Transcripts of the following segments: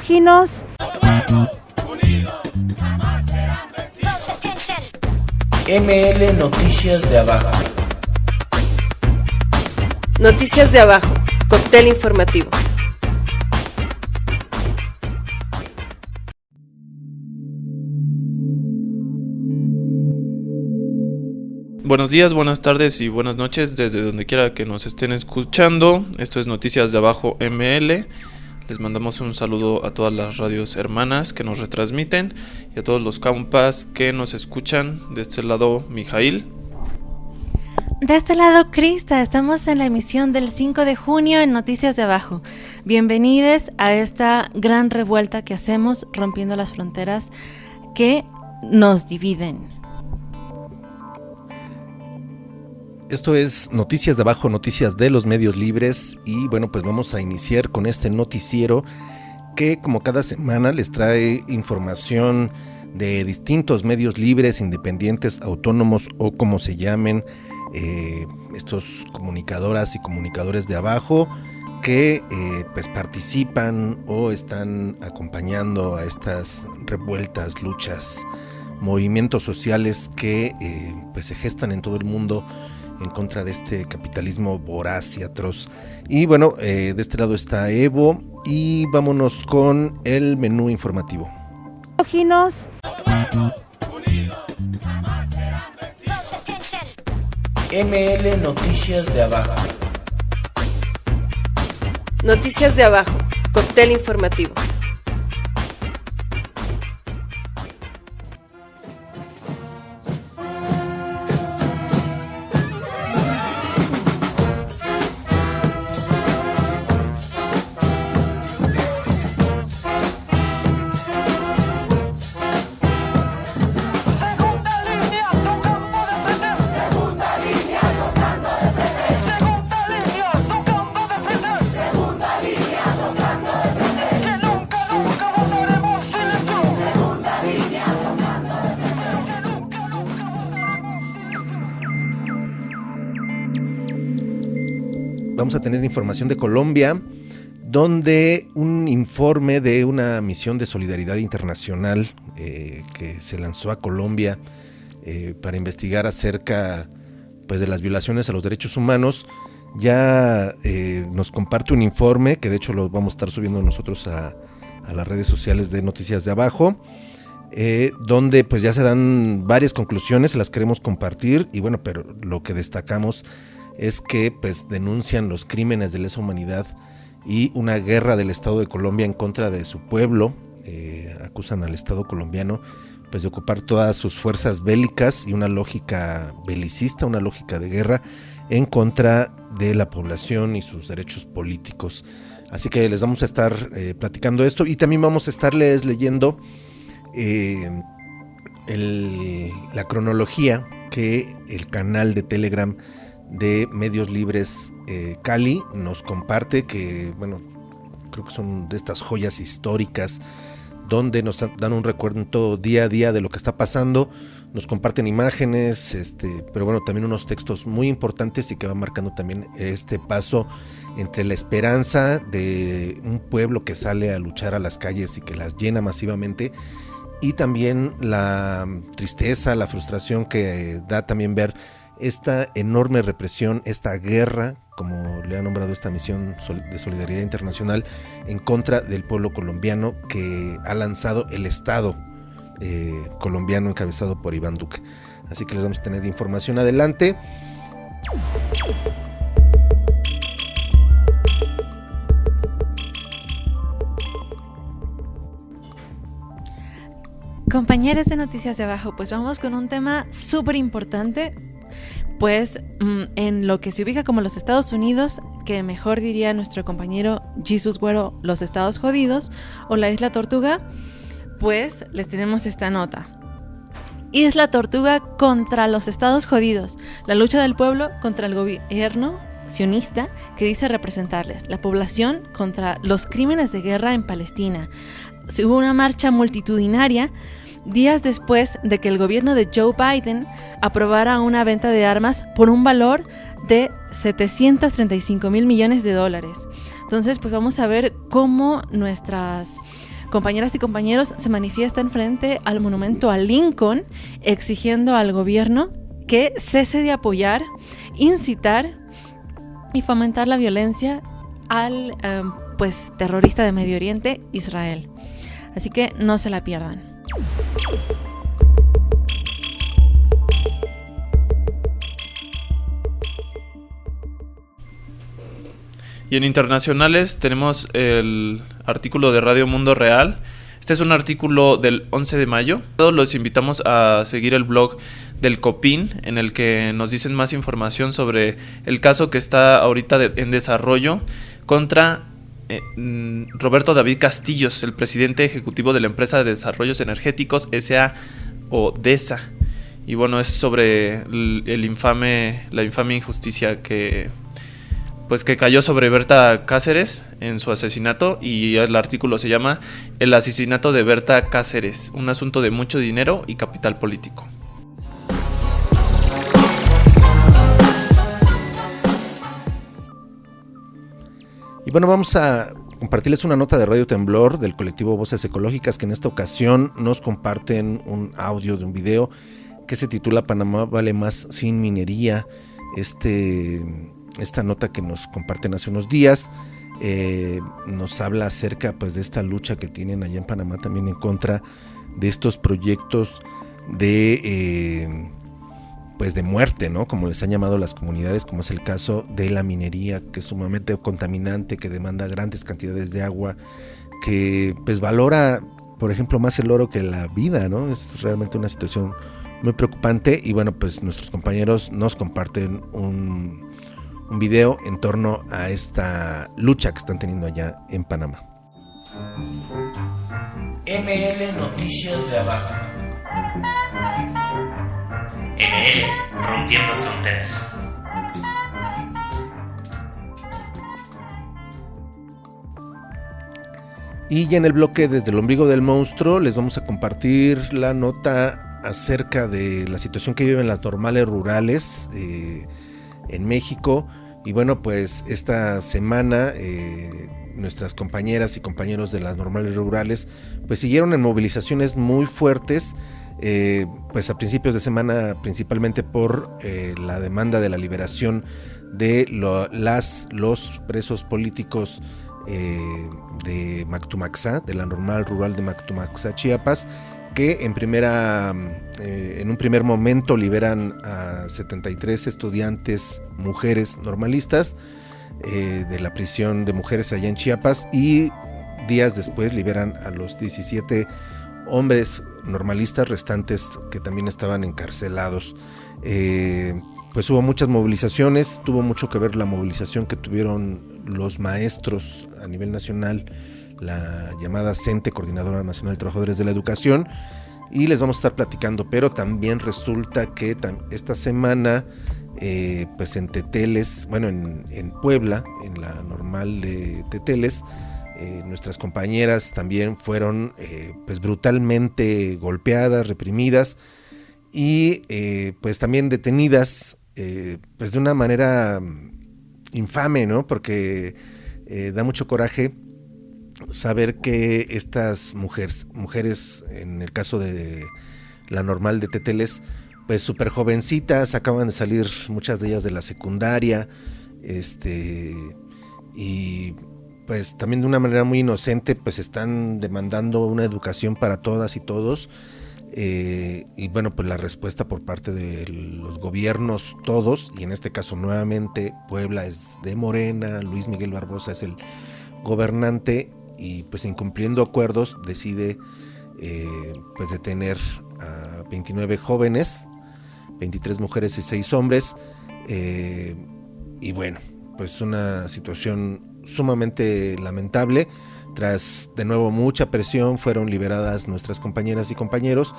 Ginos. ML Noticias de Abajo. Noticias de Abajo, cóctel informativo. Buenos días, buenas tardes y buenas noches desde donde quiera que nos estén escuchando. Esto es Noticias de Abajo ML. Les mandamos un saludo a todas las radios hermanas que nos retransmiten y a todos los compas que nos escuchan. De este lado, Mijail. De este lado, Krista. Estamos en la emisión del 5 de junio en Noticias de Abajo. Bienvenidos a esta gran revuelta que hacemos rompiendo las fronteras que nos dividen. Esto es Noticias de Abajo, noticias de los medios libres y bueno, pues vamos a iniciar con este noticiero que como cada semana les trae información de distintos medios libres, independientes, autónomos o como se llamen, estos comunicadoras y comunicadores de abajo que pues participan o están acompañando a estas revueltas, luchas, movimientos sociales que pues se gestan en todo el mundo en contra de este capitalismo voraz y atroz. Y bueno, de este lado está Evo y vámonos con el menú informativo. Ginos. ML Noticias de Abajo. Noticias de Abajo, cóctel informativo. Vamos a tener información de Colombia, donde un informe de una misión de solidaridad internacional que se lanzó a Colombia para investigar acerca pues, de las violaciones a los derechos humanos, ya nos comparte un informe, que de hecho lo vamos a estar subiendo nosotros a las redes sociales de Noticias de Abajo, donde pues ya se dan varias conclusiones, se las queremos compartir, y bueno, pero lo que destacamos es que pues denuncian los crímenes de lesa humanidad y una guerra del Estado de Colombia en contra de su pueblo. Acusan al Estado colombiano pues de ocupar todas sus fuerzas bélicas y una lógica belicista, una lógica de guerra en contra de la población y sus derechos políticos. Así que les vamos a estar platicando esto y también vamos a estarles leyendo la cronología que el canal de Telegram de Medios Libres Cali nos comparte, que bueno, creo que son de estas joyas históricas donde nos dan un recuento día a día de lo que está pasando, nos comparten imágenes, pero bueno, también unos textos muy importantes y que van marcando también este paso entre la esperanza de un pueblo que sale a luchar a las calles y que las llena masivamente, y también la tristeza, la frustración que da también ver esta enorme represión, esta guerra, como le ha nombrado esta misión de solidaridad internacional, en contra del pueblo colombiano que ha lanzado el Estado colombiano encabezado por Iván Duque. Así que les vamos a tener información adelante. Compañeros de Noticias de Abajo, pues vamos con un tema súper importante, pues en lo que se ubica como los Estados Unidos, que mejor diría nuestro compañero Jesus Güero, los Estados Jodidos, o la Isla Tortuga, pues les tenemos esta nota. Isla Tortuga contra los Estados Jodidos, la lucha del pueblo contra el gobierno sionista que dice representarles, la población contra los crímenes de guerra en Palestina. Hubo una marcha multitudinaria días después de que el gobierno de Joe Biden aprobara una venta de armas por un valor de $735 mil millones. Entonces, pues vamos a ver cómo nuestras compañeras y compañeros se manifiestan frente al monumento a Lincoln exigiendo al gobierno que cese de apoyar, incitar y fomentar la violencia al terrorista de Medio Oriente, Israel. Así que no se la pierdan. Y en internacionales tenemos el artículo de Radio Mundo Real. Este es un artículo del 11 de mayo. Todos los invitamos a seguir el blog del COPIN, en el que nos dicen más información sobre el caso que está ahorita en desarrollo contra Roberto David Castillos, el presidente ejecutivo de la empresa de desarrollos energéticos S.A. o DESA. Y bueno, es sobre la infame injusticia que cayó sobre Berta Cáceres en su asesinato, y el artículo se llama El asesinato de Berta Cáceres, un asunto de mucho dinero y capital político. Y bueno, vamos a compartirles una nota de Radio Temblor del colectivo Voces Ecológicas, que en esta ocasión nos comparten un audio de un video que se titula Panamá vale más sin minería. Esta nota que nos comparten hace unos días nos habla acerca de esta lucha que tienen allá en Panamá también en contra de estos proyectos de muerte, ¿no? Como les han llamado las comunidades, como es el caso de la minería, que es sumamente contaminante, que demanda grandes cantidades de agua, que valora, por ejemplo, más el oro que la vida, ¿no? Es realmente una situación muy preocupante. Y bueno, nuestros compañeros nos comparten un video en torno a esta lucha que están teniendo allá en Panamá. ML Noticias de Abajo. ML Rompiendo Fronteras. Y ya en el bloque Desde el Ombligo del Monstruo les vamos a compartir la nota acerca de la situación que viven las normales rurales en México. Y bueno, esta semana nuestras compañeras y compañeros de las normales rurales siguieron en movilizaciones muy fuertes, a principios de semana, principalmente por la demanda de la liberación de los presos políticos de Mactumaxá, de la normal rural de Mactumaxá, Chiapas, que en un primer momento liberan a 73 estudiantes mujeres normalistas de la prisión de mujeres allá en Chiapas, y días después liberan a los 17 hombres normalistas restantes que también estaban encarcelados. Hubo muchas movilizaciones, tuvo mucho que ver la movilización que tuvieron los maestros a nivel nacional, la llamada CENTE, Coordinadora Nacional de Trabajadores de la Educación, y les vamos a estar platicando. Pero también resulta que esta semana en Teteles, en Puebla, en la normal de Teteles, nuestras compañeras también fueron brutalmente golpeadas, reprimidas y también detenidas de una manera infame, ¿no? Porque da mucho coraje saber que estas mujeres, en el caso de la normal de Teteles, súper jovencitas, acaban de salir muchas de ellas de la secundaria, y también de una manera muy inocente están demandando una educación para todas y todos, y bueno, la respuesta por parte de los gobiernos todos, y en este caso nuevamente Puebla es de Morena, Luis Miguel Barbosa es el gobernante, y incumpliendo acuerdos decide detener a 29 jóvenes, 23 mujeres y 6 hombres, y bueno, una situación sumamente lamentable. Tras de nuevo mucha presión fueron liberadas nuestras compañeras y compañeros,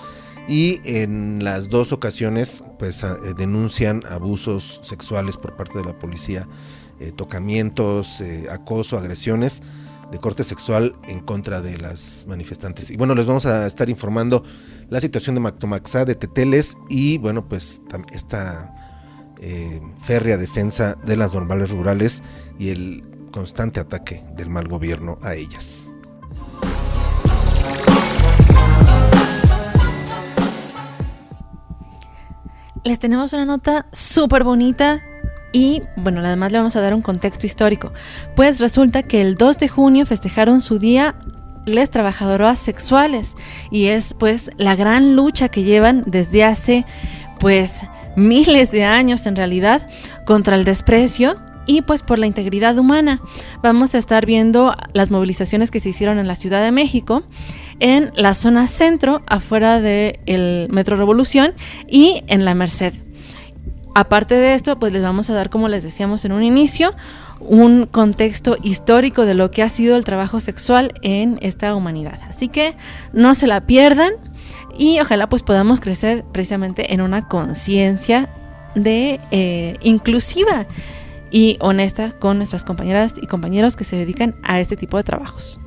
y en las dos ocasiones denuncian abusos sexuales por parte de la policía, tocamientos, acoso, agresiones de corte sexual en contra de las manifestantes. Y bueno, les vamos a estar informando la situación de Mactumaxá, de Teteles, y bueno, esta férrea defensa de las normales rurales y el constante ataque del mal gobierno a ellas. les tenemos una nota súper bonita y, bueno, además le vamos a dar un contexto histórico. Pues resulta que el 2 de junio festejaron su día las trabajadoras sexuales y es pues la gran lucha que llevan desde hace pues miles de años en realidad contra el desprecio y pues por la integridad humana. Vamos a estar viendo las movilizaciones que se hicieron en la Ciudad de México, en la zona centro, afuera del Metro Revolución y en la Merced. Aparte de esto, pues les vamos a dar, como les decíamos en un inicio, un contexto histórico de lo que ha sido el trabajo sexual en esta humanidad. Así que no se la pierdan y ojalá pues podamos crecer precisamente en una conciencia de inclusiva y honesta con nuestras compañeras y compañeros que se dedican a este tipo de trabajos.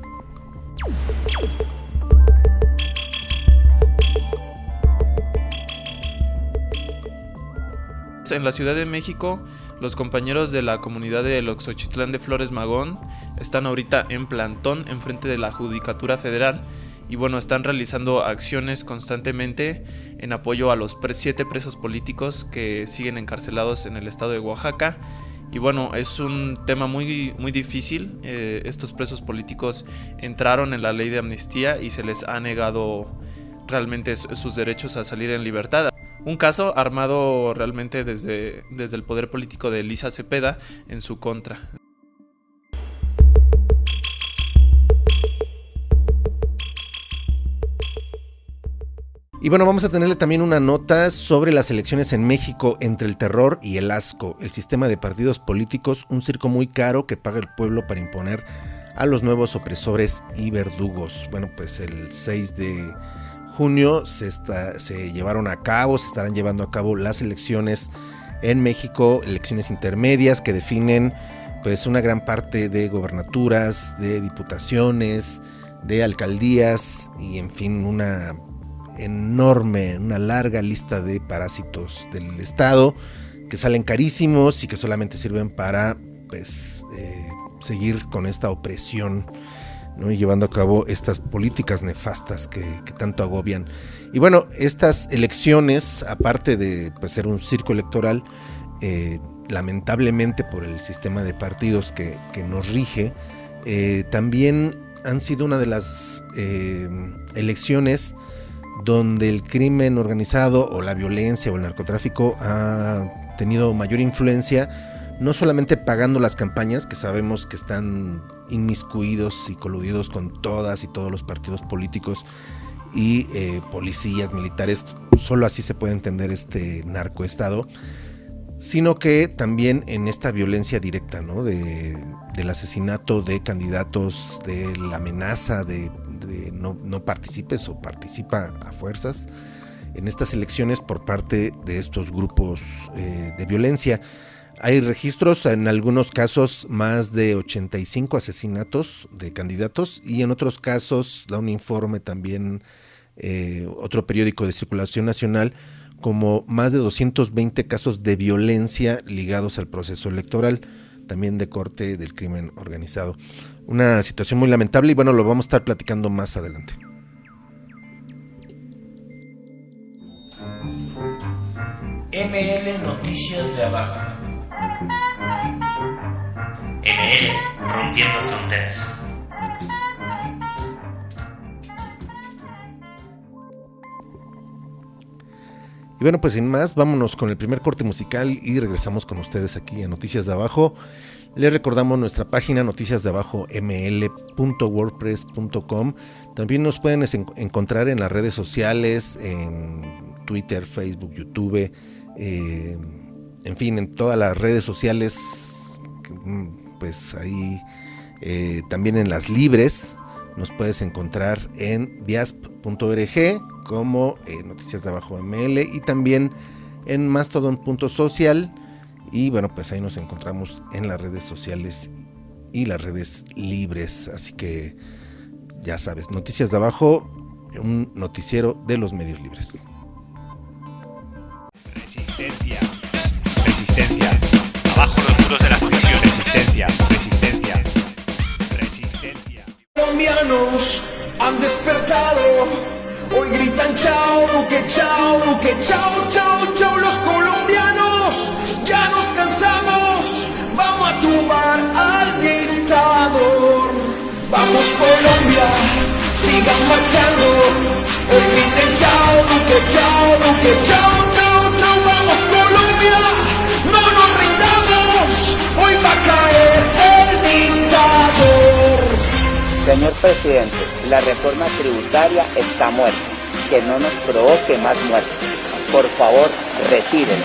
En la Ciudad de México, los compañeros de la comunidad de Oxochitlán de Flores Magón están ahorita en plantón enfrente de la Judicatura Federal y bueno, están realizando acciones constantemente en apoyo a los 7 presos políticos que siguen encarcelados en el estado de Oaxaca. Y bueno, es un tema muy difícil. Estos presos políticos entraron en la ley de amnistía y se les ha negado realmente sus derechos a salir en libertad. Un caso armado realmente desde el poder político de Elisa Cepeda en su contra. Y bueno, vamos a tenerle también una nota sobre las elecciones en México, entre el terror y el asco. El sistema de partidos políticos, un circo muy caro que paga el pueblo para imponer a los nuevos opresores y verdugos. Bueno, pues el 6 de junio se estarán llevando a cabo las elecciones en México, elecciones intermedias que definen pues una gran parte de gobernaturas, de diputaciones, de alcaldías y en fin una larga lista de parásitos del Estado que salen carísimos y que solamente sirven para pues seguir con esta opresión, ¿no? Y llevando a cabo estas políticas nefastas que tanto agobian. Y bueno, estas elecciones, aparte de pues, ser un circo electoral, lamentablemente por el sistema de partidos que nos rige, también han sido una de las elecciones donde el crimen organizado o la violencia o el narcotráfico ha tenido mayor influencia, no solamente pagando las campañas, que sabemos que están inmiscuidos y coludidos con todas y todos los partidos políticos y policías, militares, solo así se puede entender este narcoestado, sino que también en esta violencia directa, ¿no? Del asesinato de candidatos, de la amenaza de no participes o participa a fuerzas en estas elecciones por parte de estos grupos de violencia. Hay registros, en algunos casos más de 85 asesinatos de candidatos y en otros casos da un informe también otro periódico de circulación nacional como más de 220 casos de violencia ligados al proceso electoral, también de corte del crimen organizado. Una situación muy lamentable y bueno, lo vamos a estar platicando más adelante. ML Noticias de Abajo. ML Rompiendo Fronteras. Y bueno, pues sin más, vámonos con el primer corte musical y regresamos con ustedes aquí a Noticias de Abajo. Les recordamos nuestra página noticiasdeabajoml.wordpress.com. También nos pueden encontrar en las redes sociales, en Twitter, Facebook, YouTube, en fin, en todas las redes sociales, pues ahí también en las libres. Nos puedes encontrar en diasp.org como Noticias de Abajo ML y también en mastodon.social. Y bueno, pues ahí nos encontramos en las redes sociales y las redes libres. Así que ya sabes, Noticias de Abajo, un noticiero de los medios libres. Resistencia, resistencia. Abajo los muros de las prisiones. Resistencia, resistencia, resistencia. Colombianos han despertado, hoy Hoy gritan chao, Duque, chao, Duque, chao, chao, chao. Los colombianos ya nos cansamos. Vamos a tumbar al dictador. Vamos Colombia, sigan marchando. Hoy griten chao, Duque, chao, Duque, chao, chao, chao. Vamos Colombia, no nos rindamos. Hoy va a caer el dictador. Señor presidente, la reforma tributaria está muerta. Que no nos provoque más muertes. Por favor, retírelo.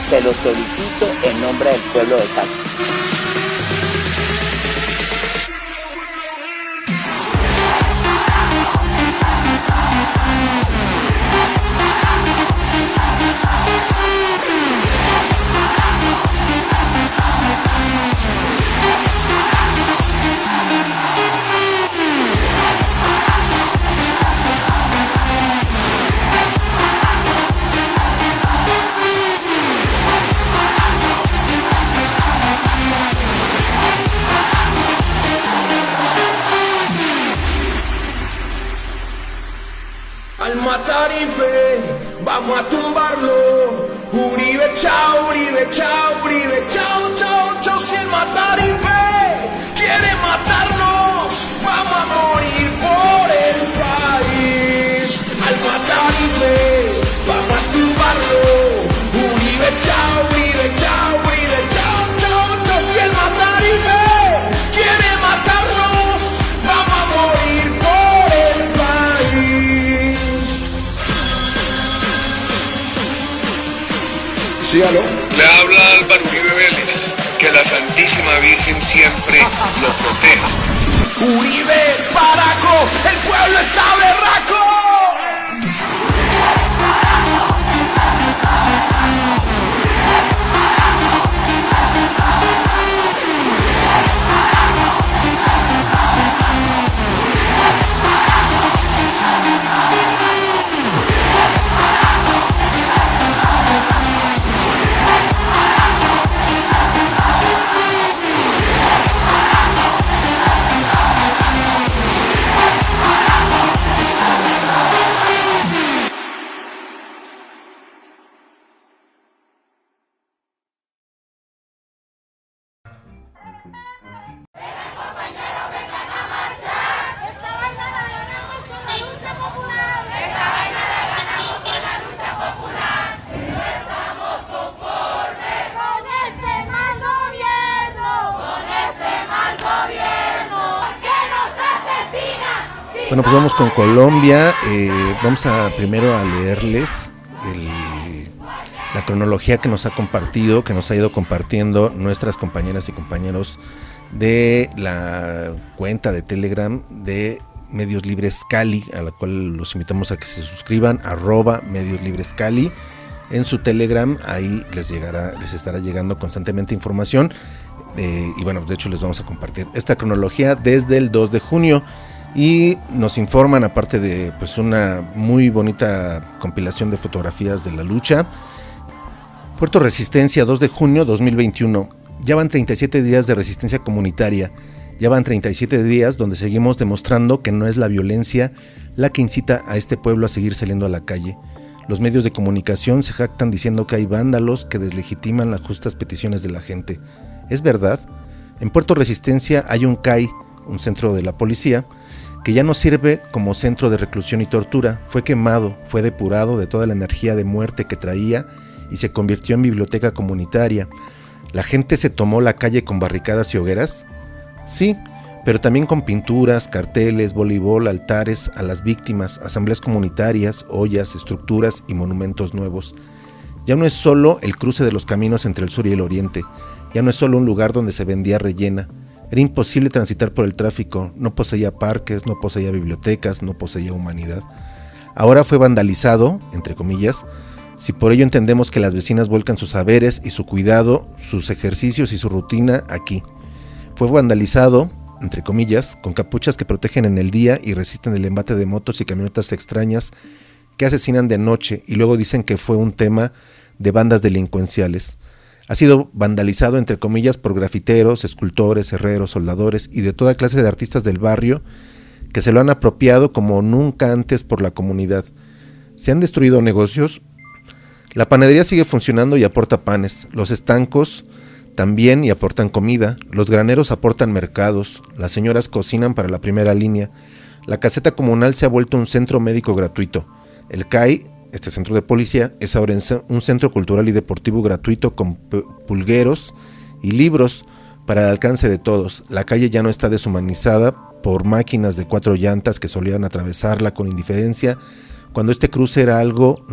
Se lo solicito en nombre del pueblo de Cali. Al Matarife, vamos a tumbarlo. Uribe, chao, Uribe, chao, Uribe, chao, chao, chao. Si el Matarife quiere matarnos, vamos a morir por el país. Al Matarife, vamos a tumbarlo. Uribe, chao, Uribe, chao, Uribe, chao, chao, chao. Si el Matarife quiere matarnos, vamos a morir por el país. ¿Sí, aló? Le habla Álvaro Uribe Vélez, que la Santísima Virgen siempre lo proteja. Uribe, Paraco, el pueblo está berraco. Bueno, pues vamos con Colombia. Vamos a primero a leerles la cronología que nos ha compartido, que nos ha ido compartiendo nuestras compañeras y compañeros de la cuenta de Telegram de Medios Libres Cali, a la cual los invitamos a que se suscriban, @Medios Libres Cali. En su Telegram, ahí les estará llegando constantemente información. Y bueno, de hecho les vamos a compartir esta cronología desde el 2 de junio. Y nos informan, aparte de pues una muy bonita compilación de fotografías de la lucha. Puerto Resistencia, 2 de junio 2021. Ya van 37 días de resistencia comunitaria. Ya van 37 días donde seguimos demostrando que no es la violencia la que incita a este pueblo a seguir saliendo a la calle. Los medios de comunicación se jactan diciendo que hay vándalos que deslegitiman las justas peticiones de la gente. ¿Es verdad? En Puerto Resistencia hay un CAI, un centro de la policía, que ya no sirve como centro de reclusión y tortura. Fue quemado, fue depurado de toda la energía de muerte que traía y se convirtió en biblioteca comunitaria. ¿La gente se tomó la calle con barricadas y hogueras? Sí, pero también con pinturas, carteles, voleibol, altares a las víctimas, asambleas comunitarias, ollas, estructuras y monumentos nuevos. Ya no es solo el cruce de los caminos entre el sur y el oriente, ya no es solo un lugar donde se vendía rellena. Era imposible transitar por el tráfico, no poseía parques, no poseía bibliotecas, no poseía humanidad. Ahora fue vandalizado, entre comillas, si por ello entendemos que las vecinas vuelcan sus saberes y su cuidado, sus ejercicios y su rutina aquí. Fue vandalizado, entre comillas, con capuchas que protegen en el día y resisten el embate de motos y camionetas extrañas que asesinan de noche y luego dicen que fue un tema de bandas delincuenciales. Ha sido vandalizado, entre comillas, por grafiteros, escultores, herreros, soldadores y de toda clase de artistas del barrio que se lo han apropiado como nunca antes por la comunidad. Se han destruido negocios. La panadería sigue funcionando y aporta panes. Los estancos también y aportan comida. Los graneros aportan mercados. Las señoras cocinan para la primera línea. La caseta comunal se ha vuelto un centro médico gratuito. El CAI, este centro de policía, es ahora un centro cultural y deportivo gratuito con pulgueros y libros para el alcance de todos. La calle ya no está deshumanizada por máquinas de 4 llantas que solían atravesarla con indiferencia cuando este cruce era algo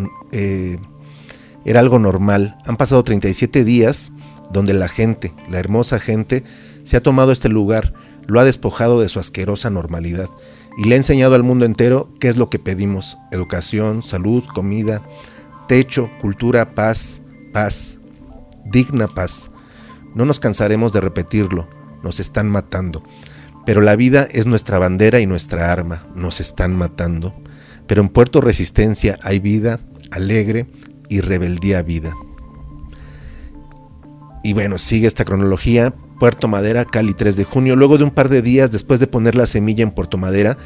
normal. Han pasado 37 días donde la gente, la hermosa gente, se ha tomado este lugar, lo ha despojado de su asquerosa normalidad y le ha enseñado al mundo entero qué es lo que pedimos: educación, salud, comida, techo, cultura, paz, digna paz. No nos cansaremos de repetirlo, nos están matando. Pero la vida es nuestra bandera y nuestra arma, nos están matando. Pero en Puerto Resistencia hay vida alegre y rebeldía a vida. Y bueno, sigue esta cronología. Puerto Madera, Cali, 3 de junio. Luego de un par de días después de poner la semilla en Puerto Madera,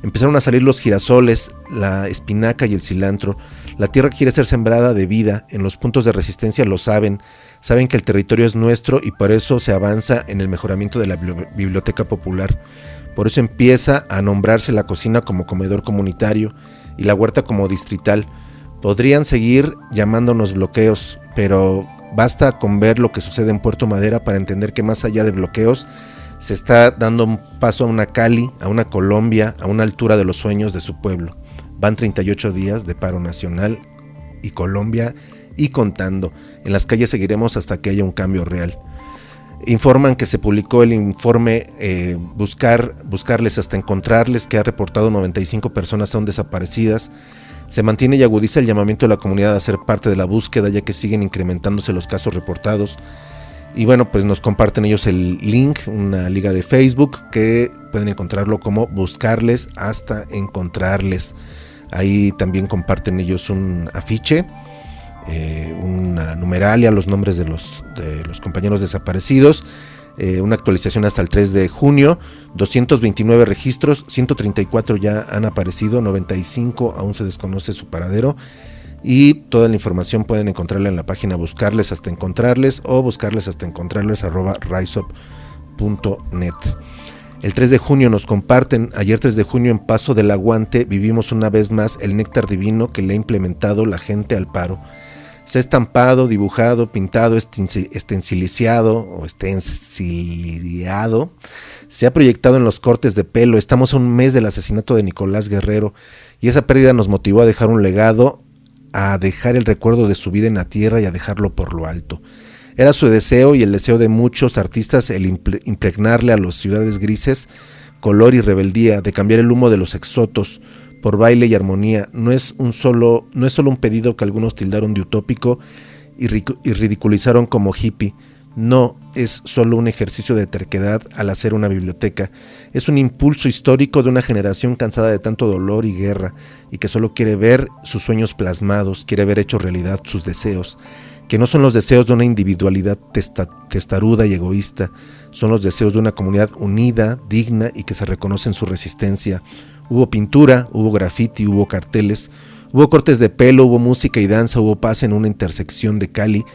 empezaron a salir los girasoles, la espinaca y el cilantro. La tierra quiere ser sembrada de vida. En los puntos de resistencia lo saben que el territorio es nuestro y por eso se avanza en el mejoramiento de la biblioteca popular. Por eso empieza a nombrarse la cocina como comedor comunitario y la huerta como distrital. Podrían seguir llamándonos bloqueos, pero basta con ver lo que sucede en Puerto Madera para entender que más allá de bloqueos se está dando un paso a una Cali, a una Colombia, a una altura de los sueños de su pueblo. Van 38 días de paro nacional y Colombia y contando. En las calles seguiremos hasta que haya un cambio real. Informan que se publicó el informe Buscarles hasta encontrarles, que ha reportado 95 personas aún desaparecidas. Se mantiene y agudiza el llamamiento de la comunidad a ser parte de la búsqueda, ya que siguen incrementándose los casos reportados. Y bueno, pues nos comparten ellos el link, una liga de Facebook, que pueden encontrarlo como Buscarles hasta encontrarles. Ahí también comparten ellos un afiche, una numeralia, los nombres de los compañeros desaparecidos, una actualización hasta el 3 de junio, 229 registros, 134 ya han aparecido, 95 aún se desconoce su paradero, y toda la información pueden encontrarla en la página Buscarles hasta encontrarles o buscarleshasta-encontrarles@riseup.net. El 3 de junio nos comparten: ayer 3 de junio en Paso del Aguante vivimos una vez más el néctar divino que le ha implementado la gente al paro. Se ha estampado, dibujado, pintado, estencilizado, se ha proyectado en los cortes de pelo. Estamos a un mes del asesinato de Nicolás Guerrero y esa pérdida nos motivó a dejar un legado, a dejar el recuerdo de su vida en la tierra y a dejarlo por lo alto. Era su deseo y el deseo de muchos artistas el impregnarle a las ciudades grises color y rebeldía, de cambiar el humo de los exotos por baile y armonía. No es solo un pedido que algunos tildaron de utópico y ridiculizaron como hippie. No es solo un ejercicio de terquedad al hacer una biblioteca. Es un impulso histórico de una generación cansada de tanto dolor y guerra y que solo quiere ver sus sueños plasmados, quiere ver hecho realidad sus deseos, que no son los deseos de una individualidad testaruda y egoísta, son los deseos de una comunidad unida, digna y que se reconoce en su resistencia. Hubo pintura, hubo graffiti, hubo carteles, hubo cortes de pelo, hubo música y danza, hubo paz en una intersección de Cali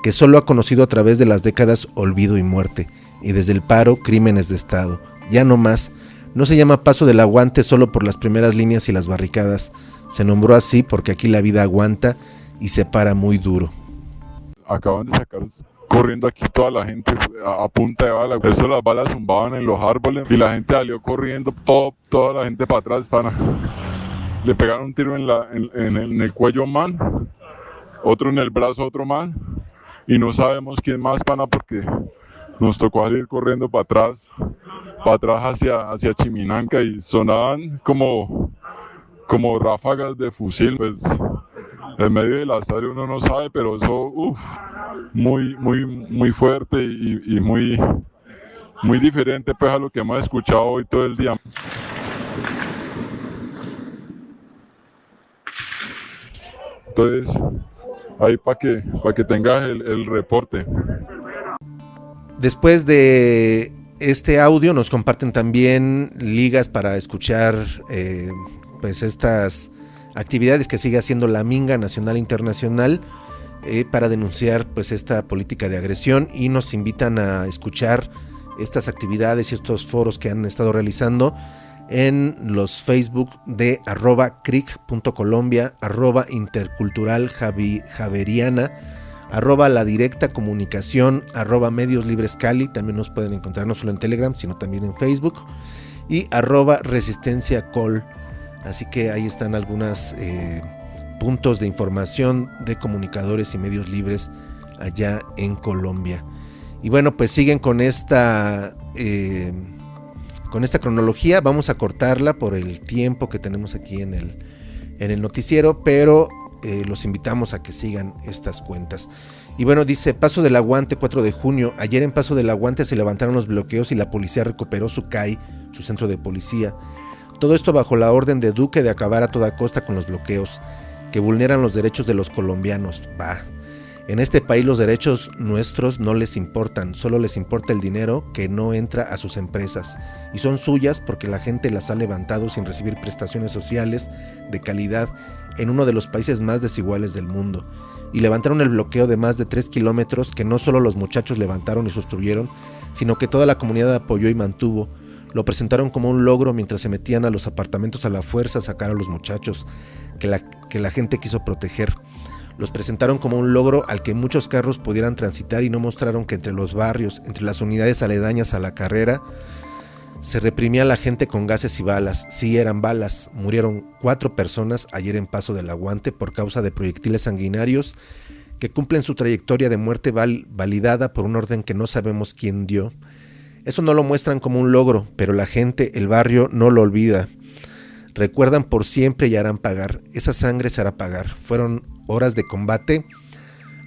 que solo ha conocido a través de las décadas olvido y muerte, y desde el paro, crímenes de Estado. Ya no más. No se llama Paso del Aguante solo por las primeras líneas y las barricadas. Se nombró así porque aquí la vida aguanta y se para muy duro. Acaban de sacar corriendo aquí toda la gente a punta de bala. Eso, las balas zumbaban en los árboles y la gente salió corriendo, toda la gente para atrás, le pegaron un tiro en el cuello a un man, otro en el brazo a otro man, y no sabemos quién más, pana, porque nos tocó salir corriendo para atrás hacia Chiminanca, y sonaban como ráfagas de fusil. Pues en medio de la tarde uno no sabe, pero eso muy fuerte y muy diferente pues a lo que hemos escuchado hoy todo el día. Entonces, ahí para que tengas el reporte. Después de este audio nos comparten también ligas para escuchar pues estas actividades que sigue haciendo la Minga nacional e internacional para denunciar pues esta política de agresión, y nos invitan a escuchar estas actividades y estos foros que han estado realizando en los Facebook de @cric.colombia, @interculturaljaveriana, @la directa comunicación, @medioslibrescali. También nos pueden encontrar no solo en Telegram, sino también en Facebook, y @resistenciacol. Así que ahí están algunos puntos de información de comunicadores y medios libres allá en Colombia. Y bueno, pues siguen con esta cronología. Vamos a cortarla por el tiempo que tenemos aquí en el noticiero, pero los invitamos a que sigan estas cuentas. Y bueno, dice Paso del Aguante, 4 de junio. Ayer en Paso del Aguante se levantaron los bloqueos y la policía recuperó su CAI, su centro de policía. Todo esto bajo la orden de Duque de acabar a toda costa con los bloqueos, que vulneran los derechos de los colombianos. En este país los derechos nuestros no les importan, solo les importa el dinero que no entra a sus empresas, y son suyas porque la gente las ha levantado sin recibir prestaciones sociales de calidad en uno de los países más desiguales del mundo. Y levantaron el bloqueo de más de 3 kilómetros que no solo los muchachos levantaron y sostuvieron, sino que toda la comunidad apoyó y mantuvo. Lo presentaron como un logro mientras se metían a los apartamentos a la fuerza a sacar a los muchachos que la gente quiso proteger. Los presentaron como un logro al que muchos carros pudieran transitar, y no mostraron que entre los barrios, entre las unidades aledañas a la carrera, se reprimía a la gente con gases y balas. Sí, eran balas. Murieron 4 personas ayer en Paso del Aguante por causa de proyectiles sanguinarios que cumplen su trayectoria de muerte validada por un orden que no sabemos quién dio. Eso no lo muestran como un logro, pero la gente, el barrio, no lo olvida. Recuerdan por siempre y harán pagar. Esa sangre se hará pagar. Fueron horas de combate.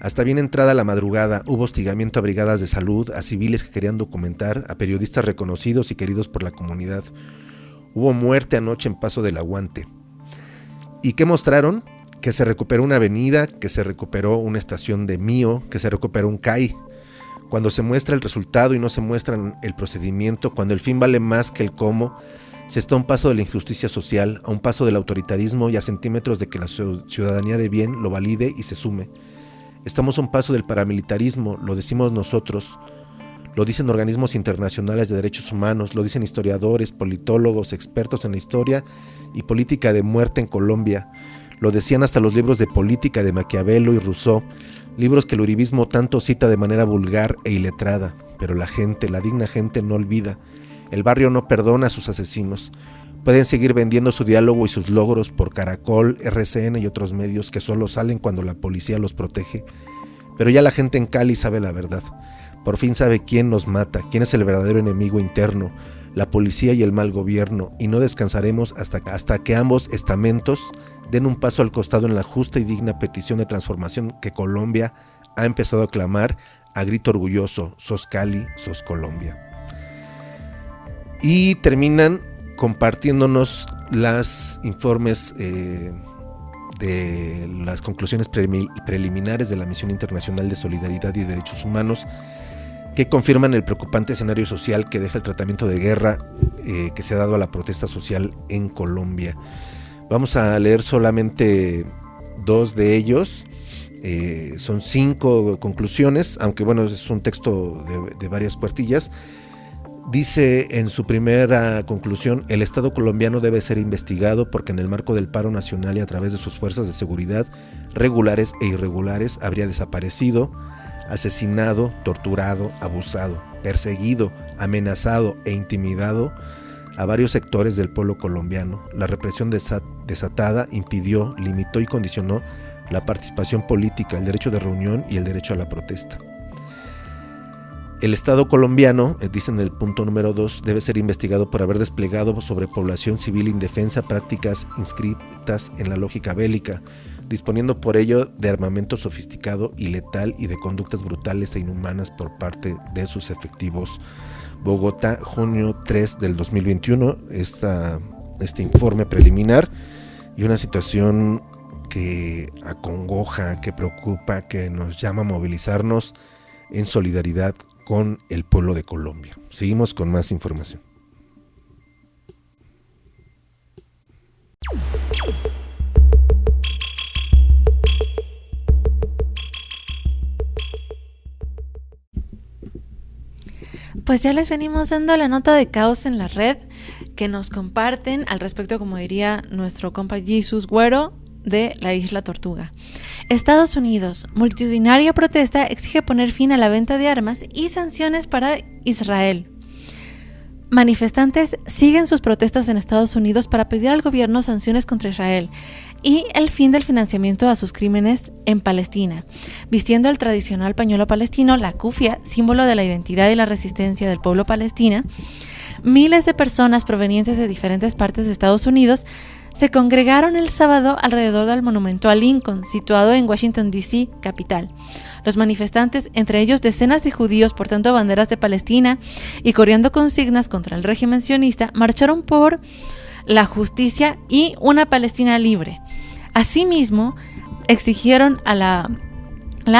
Hasta bien entrada la madrugada hubo hostigamiento a brigadas de salud, a civiles que querían documentar, a periodistas reconocidos y queridos por la comunidad. Hubo muerte anoche en Paso del Aguante. ¿Y qué mostraron? Que se recuperó una avenida, que se recuperó una estación de Mío, que se recuperó un CAI. Cuando se muestra el resultado y no se muestra el procedimiento, cuando el fin vale más que el cómo, se está a un paso de la injusticia social, a un paso del autoritarismo y a centímetros de que la ciudadanía de bien lo valide y se sume. Estamos a un paso del paramilitarismo, lo decimos nosotros, lo dicen organismos internacionales de derechos humanos, lo dicen historiadores, politólogos, expertos en la historia y política de muerte en Colombia. Lo decían hasta los libros de política de Maquiavelo y Rousseau, libros que el uribismo tanto cita de manera vulgar e iletrada, pero la gente, la digna gente, no olvida. El barrio no perdona a sus asesinos. Pueden seguir vendiendo su diálogo y sus logros por Caracol, RCN y otros medios que solo salen cuando la policía los protege, pero ya la gente en Cali sabe la verdad. Por fin sabe quién nos mata, quién es el verdadero enemigo interno, la policía y el mal gobierno, y no descansaremos hasta que ambos estamentos den un paso al costado en la justa y digna petición de transformación que Colombia ha empezado a clamar a grito orgulloso: sos Cali, sos Colombia. Y terminan compartiéndonos los informes de las conclusiones preliminares de la Misión Internacional de Solidaridad y Derechos Humanos, que confirman el preocupante escenario social que deja el tratamiento de guerra que se ha dado a la protesta social en Colombia. Vamos a leer solamente 2 de ellos. Son 5 conclusiones, aunque bueno, es un texto de varias cuartillas. Dice en su primera conclusión: el Estado colombiano debe ser investigado porque en el marco del paro nacional y a través de sus fuerzas de seguridad regulares e irregulares habría desaparecido, asesinado, torturado, abusado, perseguido, amenazado e intimidado a varios sectores del pueblo colombiano. La represión desatada impidió, limitó y condicionó la participación política, el derecho de reunión y el derecho a la protesta. El Estado colombiano, dice en el punto número 2, debe ser investigado por haber desplegado sobre población civil indefensa prácticas inscritas en la lógica bélica, disponiendo por ello de armamento sofisticado y letal y de conductas brutales e inhumanas por parte de sus efectivos. Bogotá, junio 3 del 2021, este informe preliminar, y una situación que acongoja, que preocupa, que nos llama a movilizarnos en solidaridad con el pueblo de Colombia. Seguimos con más información. pues ya les venimos dando la nota de caos en la red que nos comparten al respecto, como diría nuestro compa Jesús Güero, de la Isla Tortuga. Estados Unidos, multitudinaria protesta exige poner fin a la venta de armas y sanciones para Israel. Manifestantes siguen sus protestas en Estados Unidos para pedir al gobierno sanciones contra Israel y el fin del financiamiento a sus crímenes en Palestina. Vistiendo el tradicional pañuelo palestino, la kufia, símbolo de la identidad y la resistencia del pueblo palestino, miles de personas provenientes de diferentes partes de Estados Unidos se congregaron el sábado alrededor del monumento a Lincoln, situado en Washington, D.C., capital. Los manifestantes, entre ellos decenas de judíos portando banderas de Palestina y coreando consignas contra el régimen sionista, marcharon por la justicia y una Palestina libre. Asimismo, exigieron a la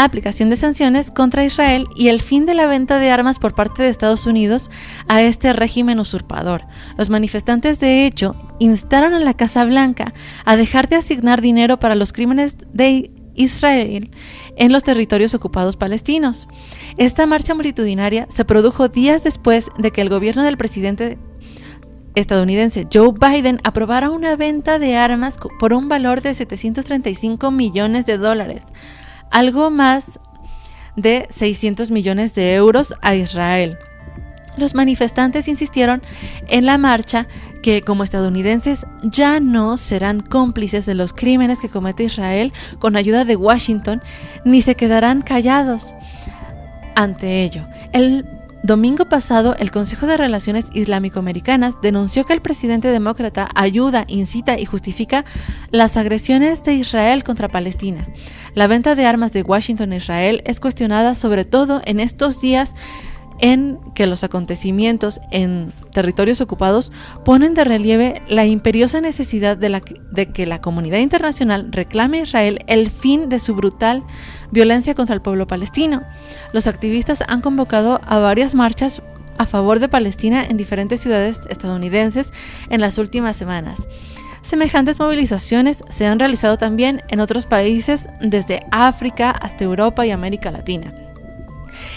aplicación de sanciones contra Israel y el fin de la venta de armas por parte de Estados Unidos a este régimen usurpador. Los manifestantes, de hecho, instaron a la Casa Blanca a dejar de asignar dinero para los crímenes de Israel en los territorios ocupados palestinos. Esta marcha multitudinaria se produjo días después de que el gobierno del presidente estadounidense Joe Biden aprobara una venta de armas por un valor de $735 millones, algo más de 600 millones de euros a Israel. Los manifestantes insistieron en la marcha que, como estadounidenses, ya no serán cómplices de los crímenes que comete Israel con ayuda de Washington, ni se quedarán callados ante ello. El domingo pasado, el Consejo de Relaciones Islámico-Americanas denunció que el presidente demócrata ayuda, incita y justifica las agresiones de Israel contra Palestina. La venta de armas de Washington a Israel es cuestionada sobre todo en estos días en que los acontecimientos en territorios ocupados ponen de relieve la imperiosa necesidad de que la comunidad internacional reclame a Israel el fin de su brutal violencia contra el pueblo palestino. Los activistas han convocado a varias marchas a favor de Palestina en diferentes ciudades estadounidenses en las últimas semanas. Semejantes movilizaciones se han realizado también en otros países, desde África hasta Europa y América Latina.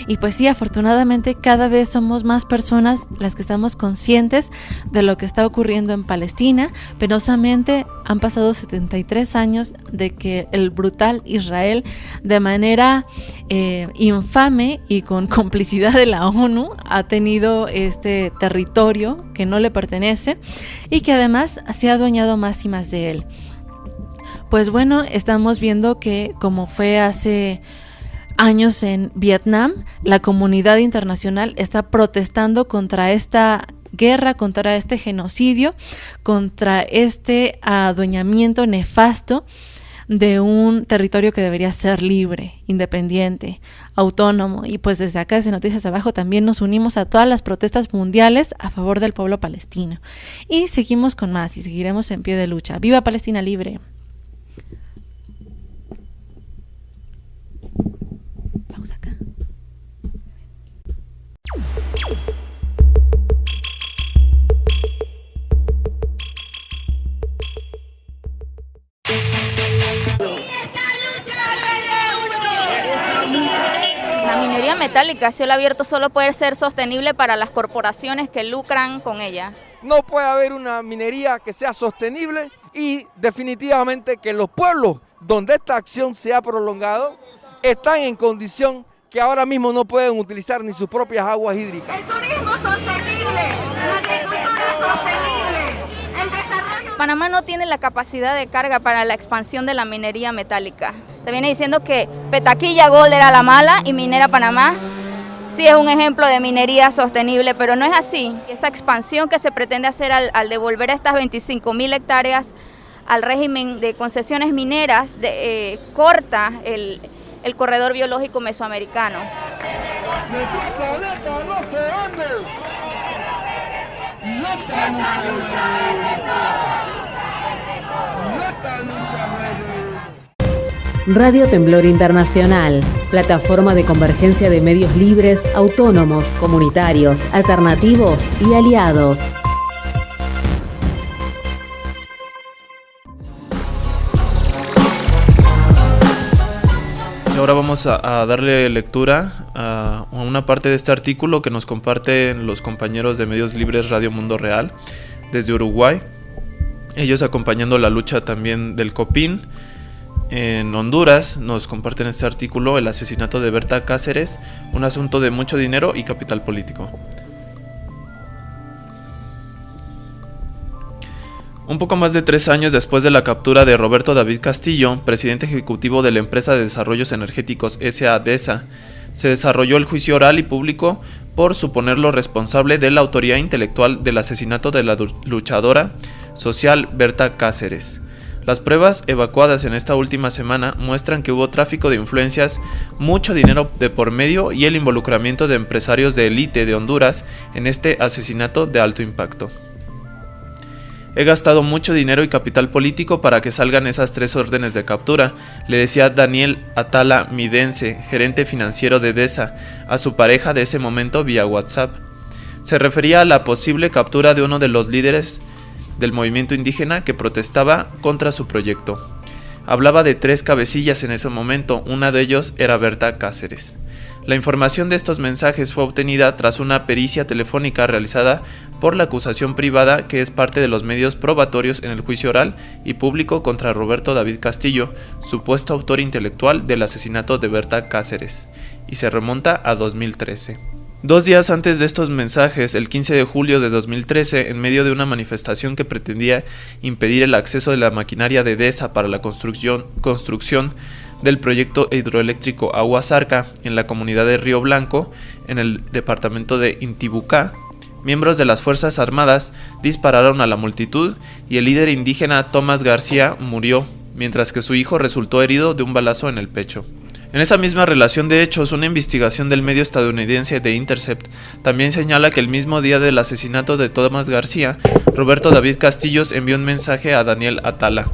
Y pues sí, afortunadamente cada vez somos más personas las que estamos conscientes de lo que está ocurriendo en Palestina. Penosamente han pasado 73 años de que el brutal Israel, de manera infame y con complicidad de la ONU, ha tenido este territorio que no le pertenece y que además se ha adueñado más y más de él. Pues bueno, estamos viendo que, como fue hace años en Vietnam, la comunidad internacional está protestando contra esta guerra, contra este genocidio, contra este adueñamiento nefasto de un territorio que debería ser libre, independiente, autónomo. Y pues desde acá, desde Noticias Abajo, también nos unimos a todas las protestas mundiales a favor del pueblo palestino. Y seguimos con más y seguiremos en pie de lucha. ¡Viva Palestina libre! La minería metálica a cielo abierto solo puede ser sostenible para las corporaciones que lucran con ella. No puede haber una minería que sea sostenible y definitivamente que los pueblos donde esta acción se ha prolongado están en condición que ahora mismo no pueden utilizar ni sus propias aguas hídricas. El turismo sostenible, la agricultura sostenible, el desarrollo... Panamá no tiene la capacidad de carga para la expansión de la minería metálica. Se viene diciendo que Petaquilla Gold era la mala y Minera Panamá sí es un ejemplo de minería sostenible, pero no es así. Esta expansión que se pretende hacer al devolver estas 25.000 hectáreas al régimen de concesiones mineras corta el corredor biológico mesoamericano. Radio Temblor Internacional, plataforma de convergencia de medios libres, autónomos, comunitarios, alternativos y aliados. ahora vamos a darle lectura a una parte de este artículo que nos comparten los compañeros de Medios Libres Radio Mundo Real desde Uruguay. Ellos acompañando la lucha también del COPINH. En Honduras nos comparten este artículo, el asesinato de Berta Cáceres, un asunto de mucho dinero y capital político. Un poco más de 3 años después de la captura de Roberto David Castillo, presidente ejecutivo de la empresa de desarrollos energéticos S.A. DESA, se desarrolló el juicio oral y público por suponerlo responsable de la autoría intelectual del asesinato de la luchadora social Berta Cáceres. Las pruebas evacuadas en esta última semana muestran que hubo tráfico de influencias, mucho dinero de por medio y el involucramiento de empresarios de élite de Honduras en este asesinato de alto impacto. He gastado mucho dinero y capital político para que salgan esas 3 órdenes de captura, le decía Daniel Atala Midense, gerente financiero de DESA, a su pareja de ese momento vía WhatsApp. Se refería a la posible captura de uno de los líderes del movimiento indígena que protestaba contra su proyecto. Hablaba de 3 cabecillas en ese momento, una de ellos era Berta Cáceres. La información de estos mensajes fue obtenida tras una pericia telefónica realizada por la acusación privada que es parte de los medios probatorios en el juicio oral y público contra Roberto David Castillo, supuesto autor intelectual del asesinato de Berta Cáceres, y se remonta a 2013. 2 días antes de estos mensajes, el 15 de julio de 2013, en medio de una manifestación que pretendía impedir el acceso de la maquinaria de DESA para la construcción del proyecto hidroeléctrico Agua Zarca en la comunidad de Río Blanco, en el departamento de Intibucá, miembros de las Fuerzas Armadas dispararon a la multitud y el líder indígena Tomás García murió, mientras que su hijo resultó herido de un balazo en el pecho. En esa misma relación de hechos, una investigación del medio estadounidense The Intercept también señala que el mismo día del asesinato de Tomás García, Roberto David Castillos envió un mensaje a Daniel Atala.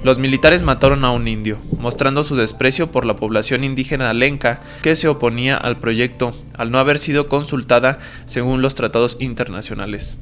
Los militares mataron a un indio, mostrando su desprecio por la población indígena lenca que se oponía al proyecto, al no haber sido consultada según los tratados internacionales.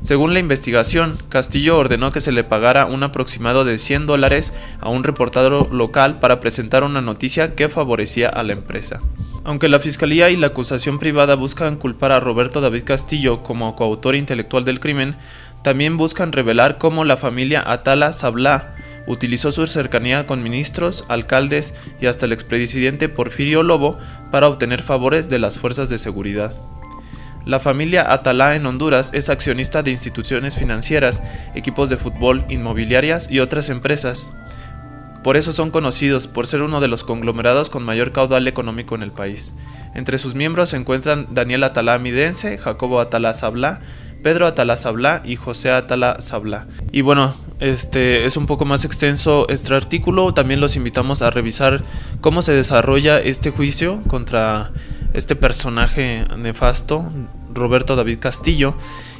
Según la investigación, Castillo ordenó que se le pagara un aproximado de $100 a un reportero local para presentar una noticia que favorecía a la empresa. Aunque la fiscalía y la acusación privada buscan culpar a Roberto David Castillo como coautor intelectual del crimen, también buscan revelar cómo la familia Atala Sablá utilizó su cercanía con ministros, alcaldes y hasta el expresidente Porfirio Lobo para obtener favores de las fuerzas de seguridad. La familia Atala en Honduras es accionista de instituciones financieras, equipos de fútbol, inmobiliarias y otras empresas. Por eso son conocidos por ser uno de los conglomerados con mayor caudal económico en el país. Entre sus miembros se encuentran Daniel Atala Midense, Jacobo Atala Sablá, Pedro Atala Sablá y José Atala Sablá. Y bueno, es un poco más extenso este artículo. También los invitamos a revisar cómo se desarrolla este juicio contra este personaje nefasto, Roberto David Castillo.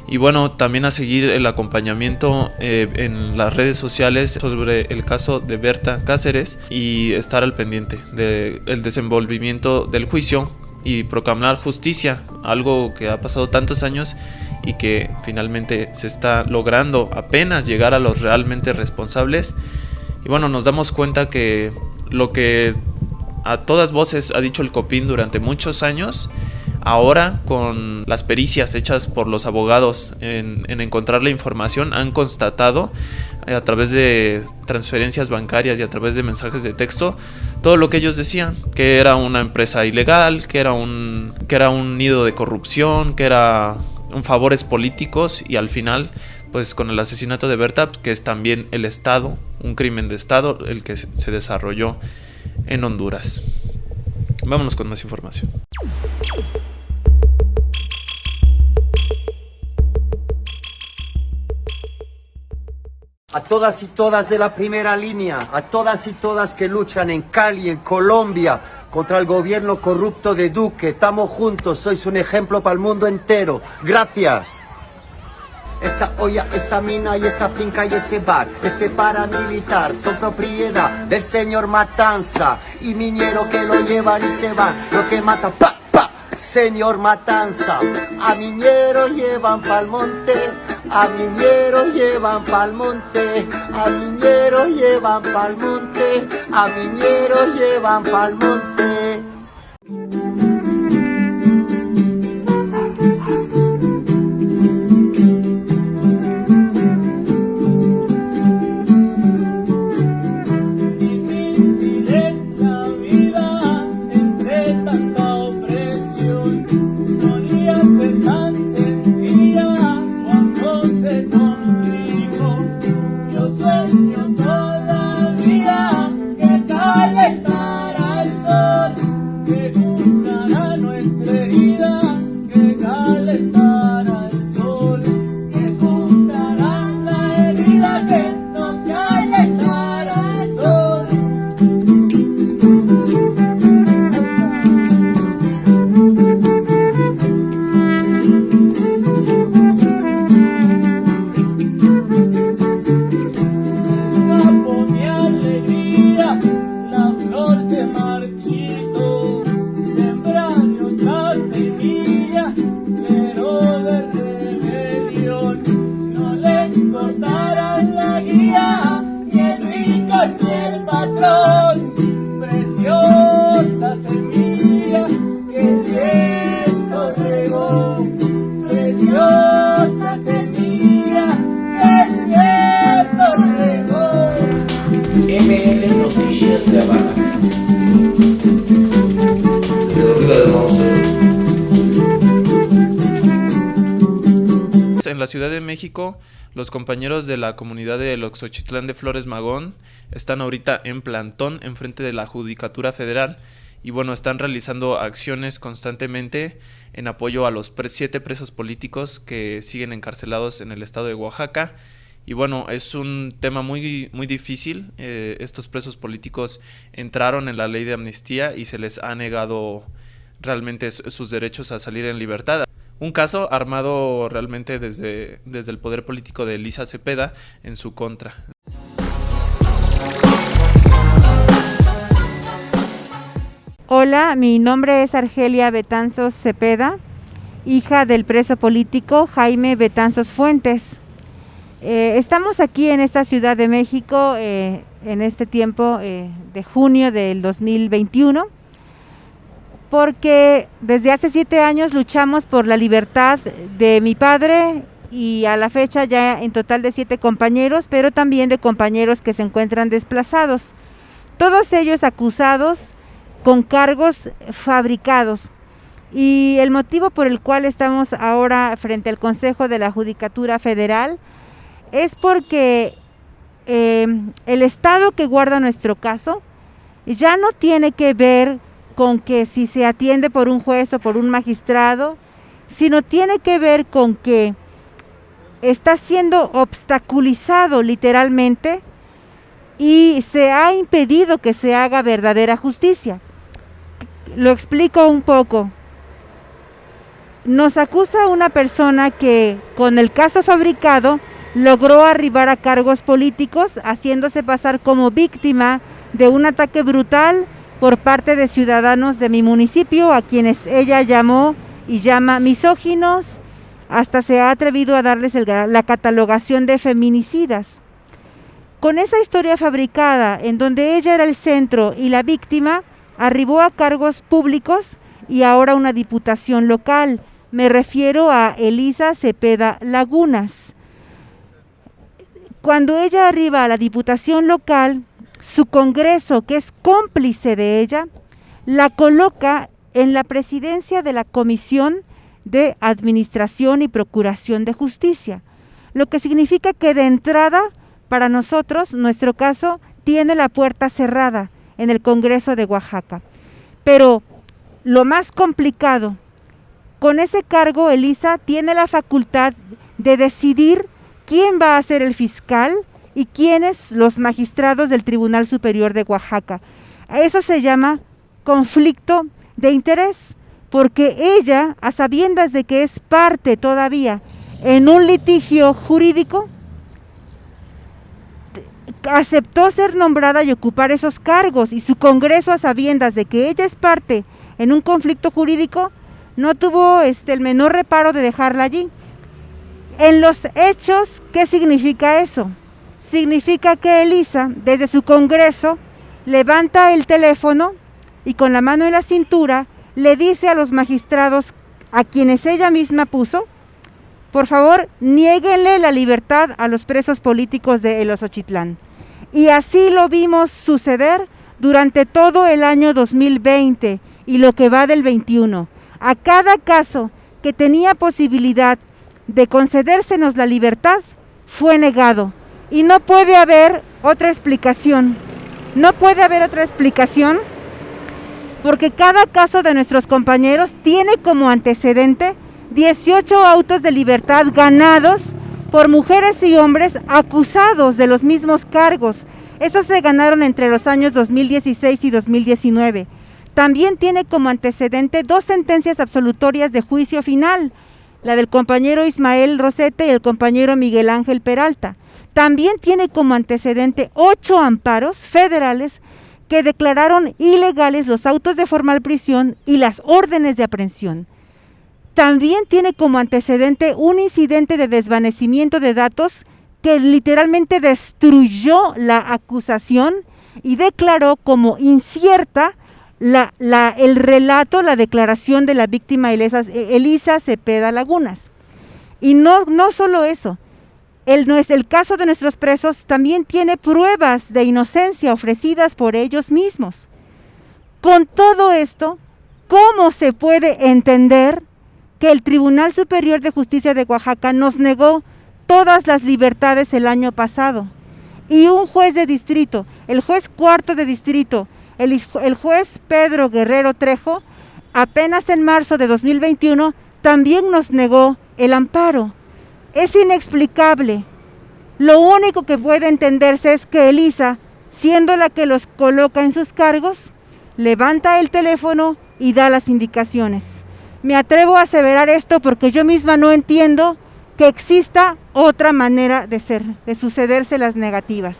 Y bueno, también a seguir el acompañamiento en las redes sociales sobre el caso de Berta Cáceres y estar al pendiente del desenvolvimiento del juicio y proclamar justicia, algo que ha pasado tantos años y que finalmente se está logrando apenas llegar a los realmente responsables. Y bueno, nos damos cuenta que lo que a todas voces ha dicho el COPINH durante muchos años, ahora con las pericias hechas por los abogados en encontrar la información, han constatado a través de transferencias bancarias y a través de mensajes de texto todo lo que ellos decían, que era una empresa ilegal, que era un nido de corrupción, que era favores políticos, y al final pues con el asesinato de Berta, que es también el Estado, un crimen de Estado el que se desarrolló en Honduras. Vámonos con más información. A todas y todas de la primera línea, a todas y todas que luchan en Cali, en Colombia, contra el gobierno corrupto de Duque, estamos juntos, sois un ejemplo para el mundo entero. Gracias. Esa olla, esa mina y esa finca y ese bar, ese paramilitar son propiedad del señor Matanza y Miñero que lo llevan y se van, lo que mata, pa, pa, señor Matanza. A Miñero llevan pa'l monte, A mi ñero llevan pa'l monte, a mi ñero llevan pa'l monte, a mi ñero llevan pa'l monte. En la Ciudad de México, los compañeros de la comunidad de Oxochitlán de Flores Magón están ahorita en plantón enfrente de la Judicatura Federal y bueno, están realizando acciones constantemente en apoyo a los 7 presos políticos que siguen encarcelados en el estado de Oaxaca. Y bueno, es un tema muy difícil. Estos presos políticos entraron en la ley de amnistía y se les ha negado realmente sus derechos a salir en libertad. Un caso armado realmente desde el poder político de Elisa Cepeda en su contra. Hola, mi nombre es Argelia Betanzos Cepeda, hija del preso político Jaime Betanzos Fuentes. Estamos aquí en esta Ciudad de México en este tiempo de junio del 2021. Porque desde hace 7 años luchamos por la libertad de mi padre y a la fecha ya en total de 7 compañeros, pero también de compañeros que se encuentran desplazados. Todos ellos acusados con cargos fabricados. Y el motivo por el cual estamos ahora frente al Consejo de la Judicatura Federal es porque el estado que guarda nuestro caso ya no tiene que ver con que si se atiende por un juez o por un magistrado, sino tiene que ver con que está siendo obstaculizado literalmente y se ha impedido que se haga verdadera justicia. Lo explico un poco. Nos acusa una persona que con el caso fabricado logró arribar a cargos políticos haciéndose pasar como víctima de un ataque brutal por parte de ciudadanos de mi municipio, a quienes ella llamó y llama misóginos, hasta se ha atrevido a darles la catalogación de feminicidas. Con esa historia fabricada, en donde ella era el centro y la víctima, arribó a cargos públicos y ahora una diputación local. Me refiero a Elisa Cepeda Lagunas. Cuando ella arriba a la diputación local, su congreso, que es cómplice de ella, la coloca en la presidencia de la Comisión de Administración y Procuración de Justicia, lo que significa que de entrada, para nosotros, nuestro caso tiene la puerta cerrada en el Congreso de Oaxaca. Pero lo más complicado, con ese cargo Elisa tiene la facultad de decidir quién va a ser el fiscal y quiénes los magistrados del Tribunal Superior de Oaxaca. Eso se llama conflicto de interés, porque ella, a sabiendas de que es parte todavía en un litigio jurídico, aceptó ser nombrada y ocupar esos cargos, y su congreso, a sabiendas de que ella es parte en un conflicto jurídico, no tuvo el menor reparo de dejarla allí. En los hechos, ¿qué significa eso? Significa que Elisa, desde su congreso, levanta el teléfono y con la mano en la cintura le dice a los magistrados a quienes ella misma puso, por favor, niéguenle la libertad a los presos políticos de Eloxochitlán. Y así lo vimos suceder durante todo el año 2020 y lo que va del 21. A cada caso que tenía posibilidad de concedérsenos la libertad, fue negado. Y no puede haber otra explicación. No puede haber otra explicación porque cada caso de nuestros compañeros tiene como antecedente 18 autos de libertad ganados por mujeres y hombres acusados de los mismos cargos. Esos se ganaron entre los años 2016 y 2019. También tiene como antecedente 2 sentencias absolutorias de juicio final, la del compañero Ismael Rosete y el compañero Miguel Ángel Peralta. También tiene como antecedente 8 amparos federales que declararon ilegales los autos de formal prisión y las órdenes de aprehensión. También tiene como antecedente un incidente de desvanecimiento de datos que literalmente destruyó la acusación y declaró como incierta el relato, la declaración de la víctima Elisa Cepeda Lagunas. Y no solo eso, el caso de nuestros presos también tiene pruebas de inocencia ofrecidas por ellos mismos. Con todo esto, ¿cómo se puede entender que el Tribunal Superior de Justicia de Oaxaca nos negó todas las libertades el año pasado? Y un juez de distrito, el juez cuarto de distrito, el juez Pedro Guerrero Trejo, apenas en marzo de 2021, también nos negó el amparo. Es inexplicable. Lo único que puede entenderse es que Elisa, siendo la que los coloca en sus cargos, levanta el teléfono y da las indicaciones. Me atrevo a aseverar esto porque yo misma no entiendo que exista otra manera de ser, de sucederse las negativas.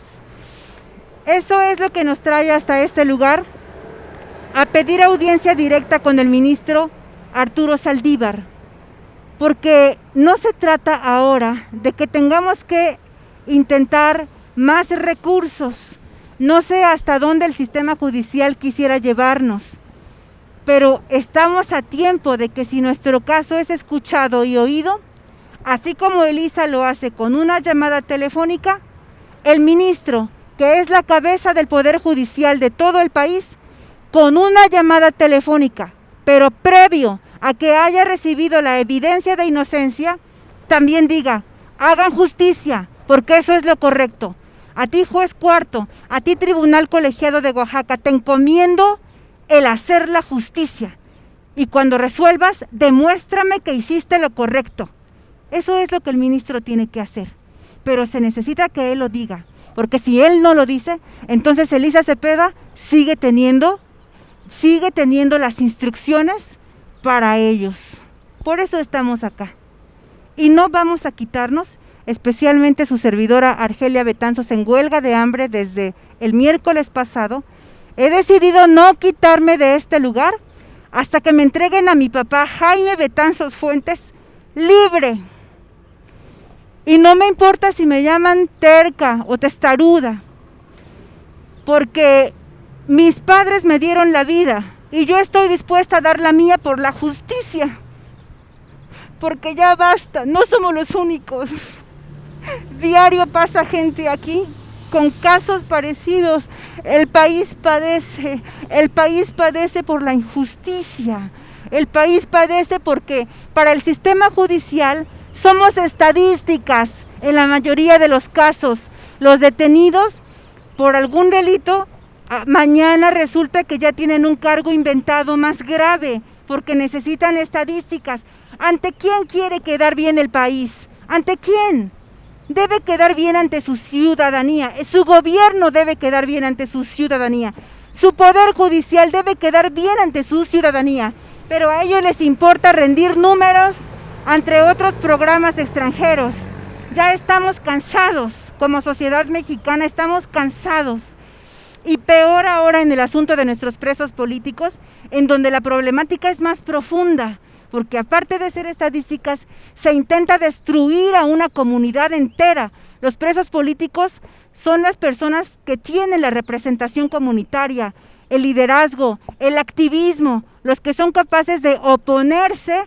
Eso es lo que nos trae hasta este lugar, a pedir audiencia directa con el ministro Arturo Saldívar, porque no se trata ahora de que tengamos que intentar más recursos. No sé hasta dónde el sistema judicial quisiera llevarnos, pero estamos a tiempo de que si nuestro caso es escuchado y oído, así como Elisa lo hace con una llamada telefónica, el ministro, que es la cabeza del Poder Judicial de todo el país, con una llamada telefónica, pero previo a que haya recibido la evidencia de inocencia, también diga, hagan justicia, porque eso es lo correcto. A ti, juez cuarto, a ti, Tribunal Colegiado de Oaxaca, te encomiendo el hacer la justicia. Y cuando resuelvas, demuéstrame que hiciste lo correcto. Eso es lo que el ministro tiene que hacer. Pero se necesita que él lo diga, porque si él no lo dice, entonces Elisa Cepeda sigue teniendo las instrucciones para ellos. Por eso estamos acá. Y no vamos a quitarnos, especialmente su servidora Argelia Betanzos, en huelga de hambre desde el miércoles pasado. He decidido no quitarme de este lugar hasta que me entreguen a mi papá Jaime Betanzos Fuentes libre. Y no me importa si me llaman terca o testaruda, porque mis padres me dieron la vida y yo estoy dispuesta a dar la mía por la justicia, porque ya basta, no somos los únicos. Diario pasa gente aquí con casos parecidos. El país padece por la injusticia, el país padece porque para el sistema judicial somos estadísticas en la mayoría de los casos. Los detenidos por algún delito, mañana resulta que ya tienen un cargo inventado más grave, porque necesitan estadísticas. ¿Ante quién quiere quedar bien el país? ¿Ante quién? Debe quedar bien ante su ciudadanía. Su gobierno debe quedar bien ante su ciudadanía. Su poder judicial debe quedar bien ante su ciudadanía. Pero a ellos les importa rendir números entre otros programas extranjeros. Ya estamos cansados, como sociedad mexicana estamos cansados. Y peor ahora en el asunto de nuestros presos políticos, en donde la problemática es más profunda, porque aparte de ser estadísticas, se intenta destruir a una comunidad entera. Los presos políticos son las personas que tienen la representación comunitaria, el liderazgo, el activismo, los que son capaces de oponerse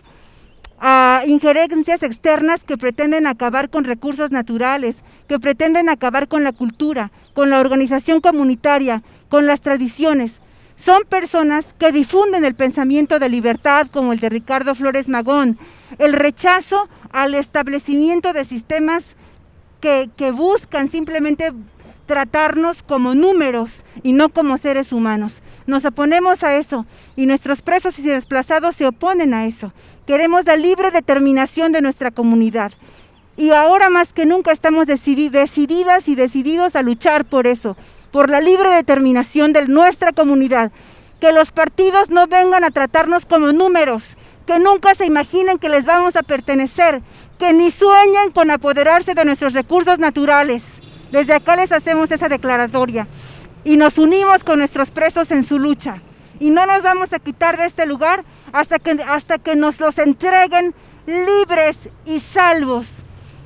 a injerencias externas que pretenden acabar con recursos naturales, que pretenden acabar con la cultura, con la organización comunitaria, con las tradiciones. Son personas que difunden el pensamiento de libertad como el de Ricardo Flores Magón, el rechazo al establecimiento de sistemas que buscan simplemente tratarnos como números y no como seres humanos. Nos oponemos a eso y nuestros presos y desplazados se oponen a eso. Queremos la libre determinación de nuestra comunidad y ahora más que nunca estamos decididas y decididos a luchar por eso, por la libre determinación de nuestra comunidad. Que los partidos no vengan a tratarnos como números, que nunca se imaginen que les vamos a pertenecer, que ni sueñen con apoderarse de nuestros recursos naturales. Desde acá les hacemos esa declaratoria y nos unimos con nuestros presos en su lucha. Y no nos vamos a quitar de este lugar hasta que nos los entreguen libres y salvos.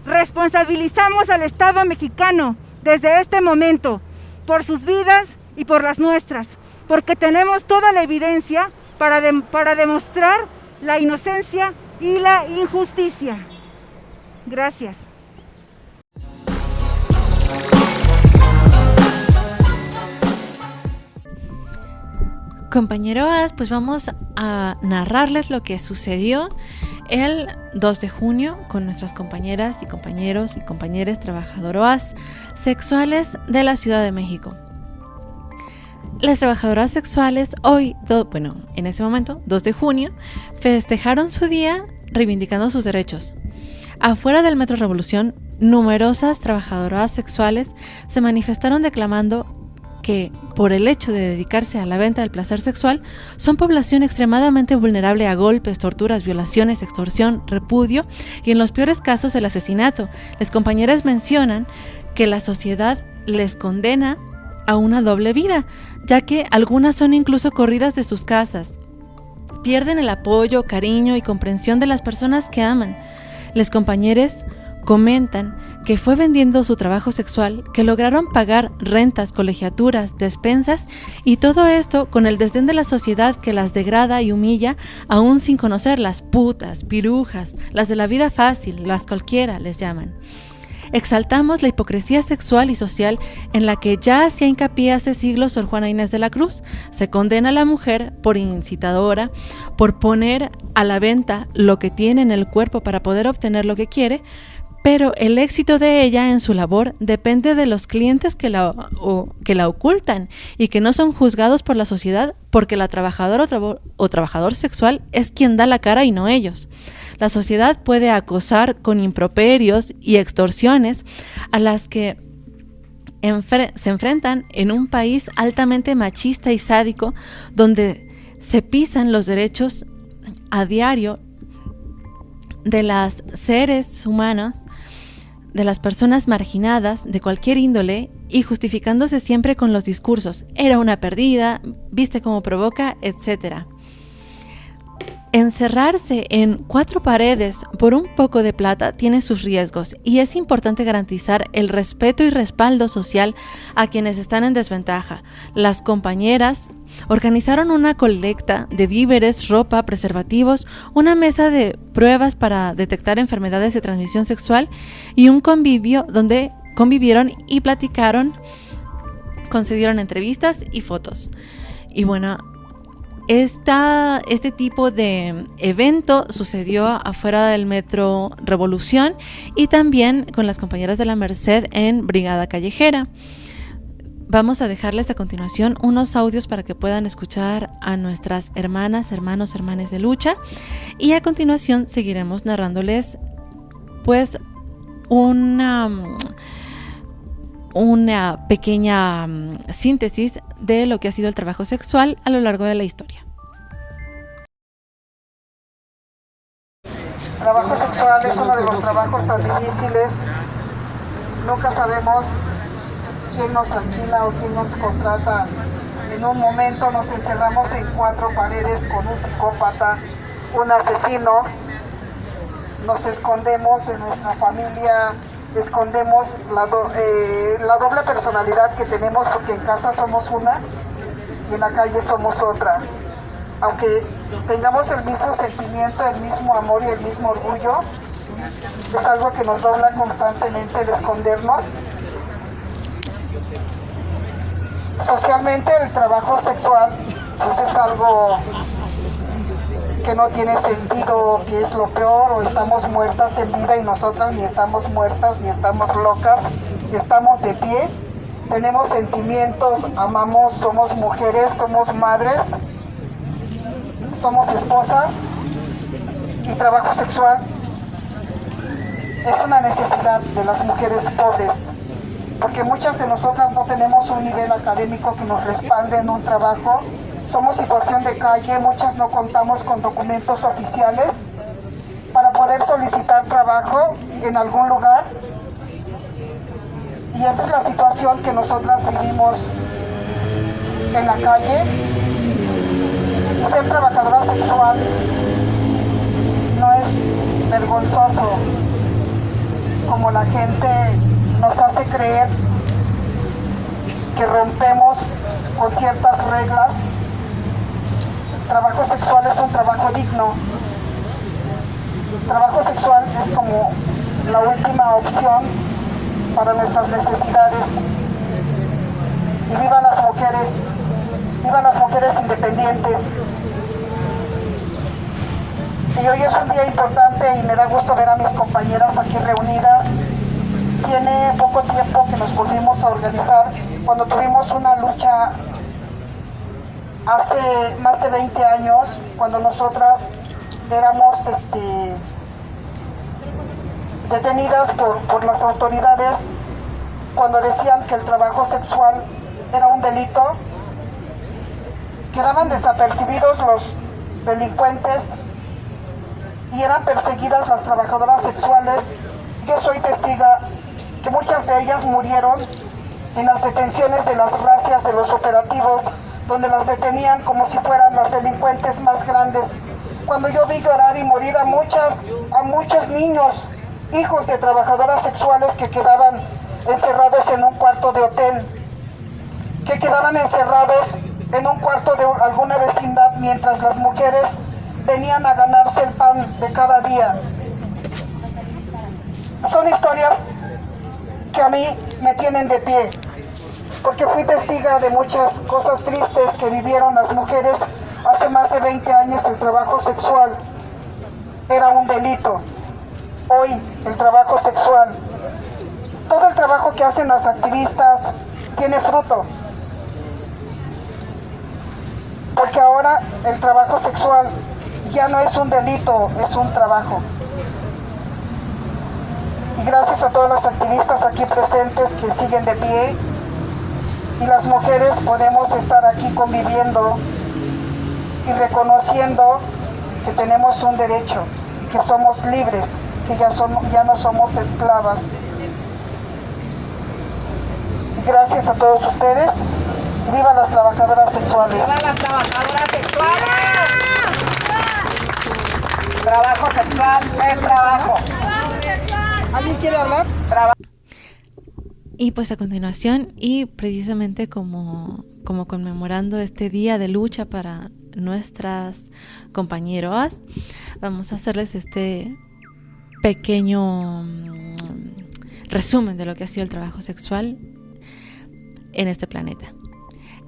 Responsabilizamos al Estado mexicano desde este momento por sus vidas y por las nuestras, porque tenemos toda la evidencia para demostrar la inocencia y la injusticia. Gracias. Compañeros, pues vamos a narrarles lo que sucedió el 2 de junio con nuestras compañeras y compañeros y compañeras trabajadoras sexuales de la Ciudad de México. Las trabajadoras sexuales hoy, en ese momento, 2 de junio, festejaron su día reivindicando sus derechos. Afuera del Metro Revolución, numerosas trabajadoras sexuales se manifestaron declamando que, por el hecho de dedicarse a la venta del placer sexual, son población extremadamente vulnerable a golpes, torturas, violaciones, extorsión, repudio y en los peores casos el asesinato. Las compañeras mencionan que la sociedad les condena a una doble vida, ya que algunas son incluso corridas de sus casas. Pierden el apoyo, cariño y comprensión de las personas que aman. Las compañeras comentan que fue vendiendo su trabajo sexual que lograron pagar rentas, colegiaturas, despensas y todo esto con el desdén de la sociedad que las degrada y humilla aún sin conocer las putas, pirujas, las de la vida fácil, las cualquiera les llaman. Exaltamos la hipocresía sexual y social en la que ya hacía hincapié hace siglos Sor Juana Inés de la Cruz. Se condena a la mujer por incitadora, por poner a la venta lo que tiene en el cuerpo para poder obtener lo que quiere, pero el éxito de ella en su labor depende de los clientes que la ocultan y que no son juzgados por la sociedad porque la trabajadora o trabajador sexual es quien da la cara y no ellos. La sociedad puede acosar con improperios y extorsiones a las que se enfrentan en un país altamente machista y sádico donde se pisan los derechos a diario de las seres humanos, de las personas marginadas de cualquier índole y justificándose siempre con los discursos, era una perdida, viste cómo provoca, etc. Encerrarse en 4 paredes por un poco de plata tiene sus riesgos y es importante garantizar el respeto y respaldo social a quienes están en desventaja. Las compañeras organizaron una colecta de víveres, ropa, preservativos, una mesa de pruebas para detectar enfermedades de transmisión sexual y un convivio donde convivieron y platicaron, concedieron entrevistas y fotos. Y bueno, este tipo de evento sucedió afuera del Metro Revolución y también con las compañeras de la Merced en Brigada Callejera. Vamos a dejarles a continuación unos audios para que puedan escuchar a nuestras hermanas, hermanos, hermanes de lucha y a continuación seguiremos narrándoles pues una pequeña síntesis de lo que ha sido el trabajo sexual a lo largo de la historia. El trabajo sexual es uno de los trabajos tan difíciles. Nunca sabemos quién nos alquila o quién nos contrata. En un momento nos encerramos en 4 paredes con un psicópata un asesino, nos escondemos de nuestra familia, escondemos la doble personalidad que tenemos, porque en casa somos una y en la calle somos otra. Aunque tengamos el mismo sentimiento, el mismo amor y el mismo orgullo, es algo que nos dobla constantemente el escondernos. Socialmente el trabajo sexual pues es algo que no tiene sentido, que es lo peor, o estamos muertas en vida y nosotras ni estamos muertas, ni estamos locas, estamos de pie, tenemos sentimientos, amamos, somos mujeres, somos madres, somos esposas, y trabajo sexual es una necesidad de las mujeres pobres, porque muchas de nosotras no tenemos un nivel académico que nos respalde en un trabajo. Somos situación de calle, muchas no contamos con documentos oficiales para poder solicitar trabajo en algún lugar. Y esa es la situación que nosotras vivimos en la calle. Y ser trabajadora sexual no es vergonzoso como la gente nos hace creer, que rompemos con ciertas reglas. Trabajo sexual es un trabajo digno. Trabajo sexual es como la última opción para nuestras necesidades. Y vivan las mujeres independientes. Y hoy es un día importante y me da gusto ver a mis compañeras aquí reunidas. Tiene poco tiempo que nos volvimos a organizar, cuando tuvimos una lucha hace más de 20 años, cuando nosotras éramos detenidas por las autoridades, cuando decían que el trabajo sexual era un delito. Quedaban desapercibidos los delincuentes y eran perseguidas las trabajadoras sexuales. Yo soy testiga que muchas de ellas murieron en las detenciones de las racias, de los operativos, donde las detenían como si fueran las delincuentes más grandes. Cuando yo vi llorar y morir a muchos niños, hijos de trabajadoras sexuales que quedaban encerrados en un cuarto de hotel, que quedaban encerrados en un cuarto de alguna vecindad, mientras las mujeres venían a ganarse el pan de cada día. Son historias que a mí me tienen de pie, porque fui testiga de muchas cosas tristes que vivieron las mujeres hace más de 20 años. El trabajo sexual era un delito. Hoy el trabajo sexual, todo el trabajo que hacen las activistas tiene fruto, porque ahora el trabajo sexual ya no es un delito, es un trabajo. Y gracias a todas las activistas aquí presentes que siguen de pie, y las mujeres podemos estar aquí conviviendo y reconociendo que tenemos un derecho, que somos libres, que ya no somos esclavas. Y gracias a todos ustedes, y viva las trabajadoras sexuales. ¡Viva las trabajadoras sexuales! Trabajo sexual es trabajo. ¿Alguien quiere hablar? Y pues a continuación, y precisamente como conmemorando este día de lucha para nuestras compañeras, vamos a hacerles este pequeño resumen de lo que ha sido el trabajo sexual en este planeta.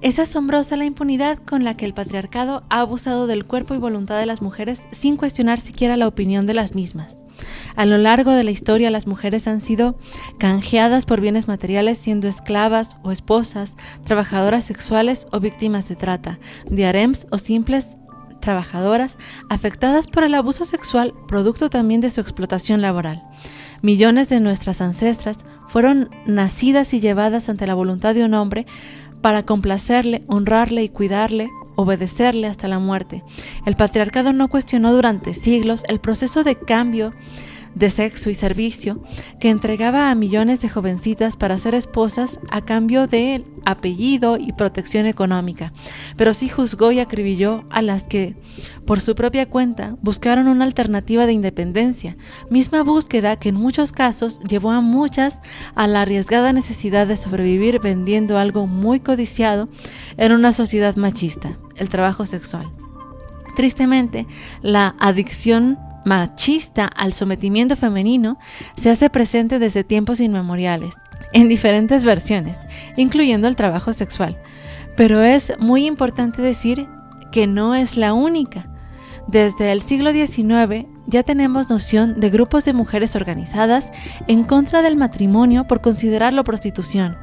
Es asombrosa la impunidad con la que el patriarcado ha abusado del cuerpo y voluntad de las mujeres sin cuestionar siquiera la opinión de las mismas. A lo largo de la historia, las mujeres han sido canjeadas por bienes materiales, siendo esclavas o esposas, trabajadoras sexuales o víctimas de trata, de harems o simples trabajadoras afectadas por el abuso sexual, producto también de su explotación laboral. Millones de nuestras ancestras fueron nacidas y llevadas ante la voluntad de un hombre para complacerle, honrarle y cuidarle, obedecerle hasta la muerte. El patriarcado no cuestionó durante siglos el proceso de cambio de sexo y servicio que entregaba a millones de jovencitas para ser esposas a cambio de apellido y protección económica, pero sí juzgó y acribilló a las que, por su propia cuenta, buscaron una alternativa de independencia, misma búsqueda que en muchos casos llevó a muchas a la arriesgada necesidad de sobrevivir vendiendo algo muy codiciado en una sociedad machista, el trabajo sexual. Tristemente, la adicción machista al sometimiento femenino se hace presente desde tiempos inmemoriales, en diferentes versiones, incluyendo el trabajo sexual. Pero es muy importante decir que no es la única. Desde el siglo XIX ya tenemos noción de grupos de mujeres organizadas en contra del matrimonio por considerarlo prostitución.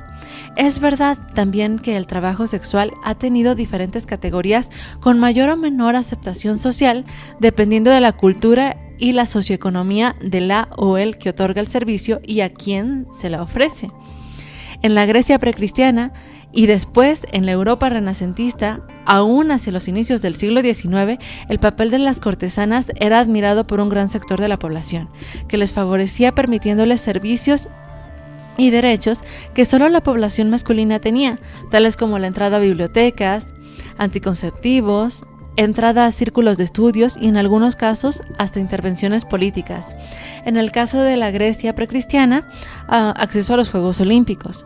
Es verdad también que el trabajo sexual ha tenido diferentes categorías con mayor o menor aceptación social dependiendo de la cultura y la socioeconomía de la o el que otorga el servicio y a quién se la ofrece. En la Grecia precristiana y después en la Europa renacentista, aún hacia los inicios del siglo XIX, el papel de las cortesanas era admirado por un gran sector de la población, que les favorecía permitiéndoles servicios y derechos que solo la población masculina tenía, tales como la entrada a bibliotecas, anticonceptivos, entrada a círculos de estudios y en algunos casos hasta intervenciones políticas. En el caso de la Grecia precristiana, acceso a los Juegos Olímpicos.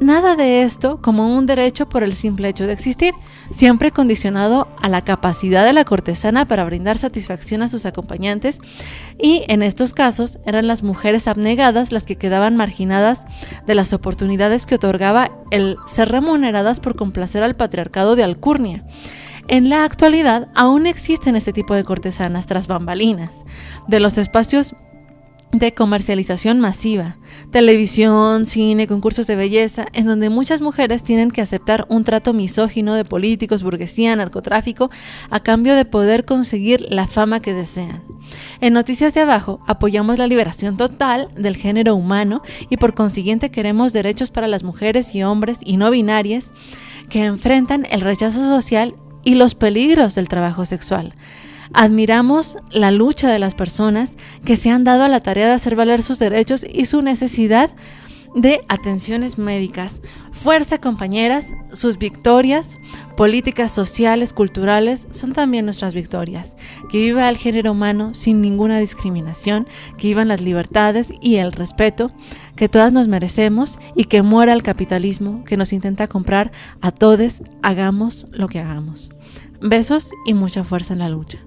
Nada de esto como un derecho por el simple hecho de existir, siempre condicionado a la capacidad de la cortesana para brindar satisfacción a sus acompañantes, y en estos casos eran las mujeres abnegadas las que quedaban marginadas de las oportunidades que otorgaba el ser remuneradas por complacer al patriarcado de alcurnia. En la actualidad aún existen este tipo de cortesanas tras bambalinas, de los espacios de comercialización masiva, televisión, cine, concursos de belleza, en donde muchas mujeres tienen que aceptar un trato misógino de políticos, burguesía, narcotráfico, a cambio de poder conseguir la fama que desean. En Noticias de Abajo apoyamos la liberación total del género humano y por consiguiente queremos derechos para las mujeres y hombres y no binarias que enfrentan el rechazo social y los peligros del trabajo sexual. Admiramos la lucha de las personas que se han dado a la tarea de hacer valer sus derechos y su necesidad de atenciones médicas. Fuerza, compañeras, sus victorias, políticas sociales, culturales, son también nuestras victorias. Que viva el género humano sin ninguna discriminación, que vivan las libertades y el respeto que todas nos merecemos y que muera el capitalismo que nos intenta comprar a todos, hagamos lo que hagamos. Besos y mucha fuerza en la lucha.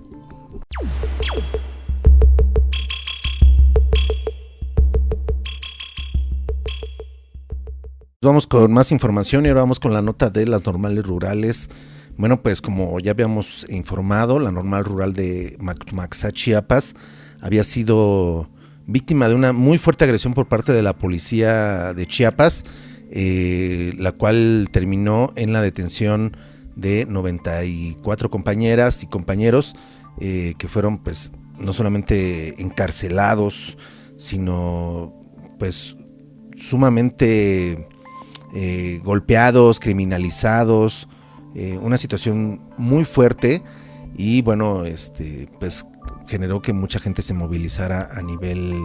Vamos con más información y ahora vamos con la nota de las normales rurales. Bueno, pues como ya habíamos informado, la normal rural de Mactumaxá, Chiapas, había sido víctima de una muy fuerte agresión por parte de la policía de Chiapas, la cual terminó en la detención de 94 compañeras y compañeros que fueron pues no solamente encarcelados, sino pues sumamente golpeados, criminalizados, una situación muy fuerte y bueno, pues generó que mucha gente se movilizara a nivel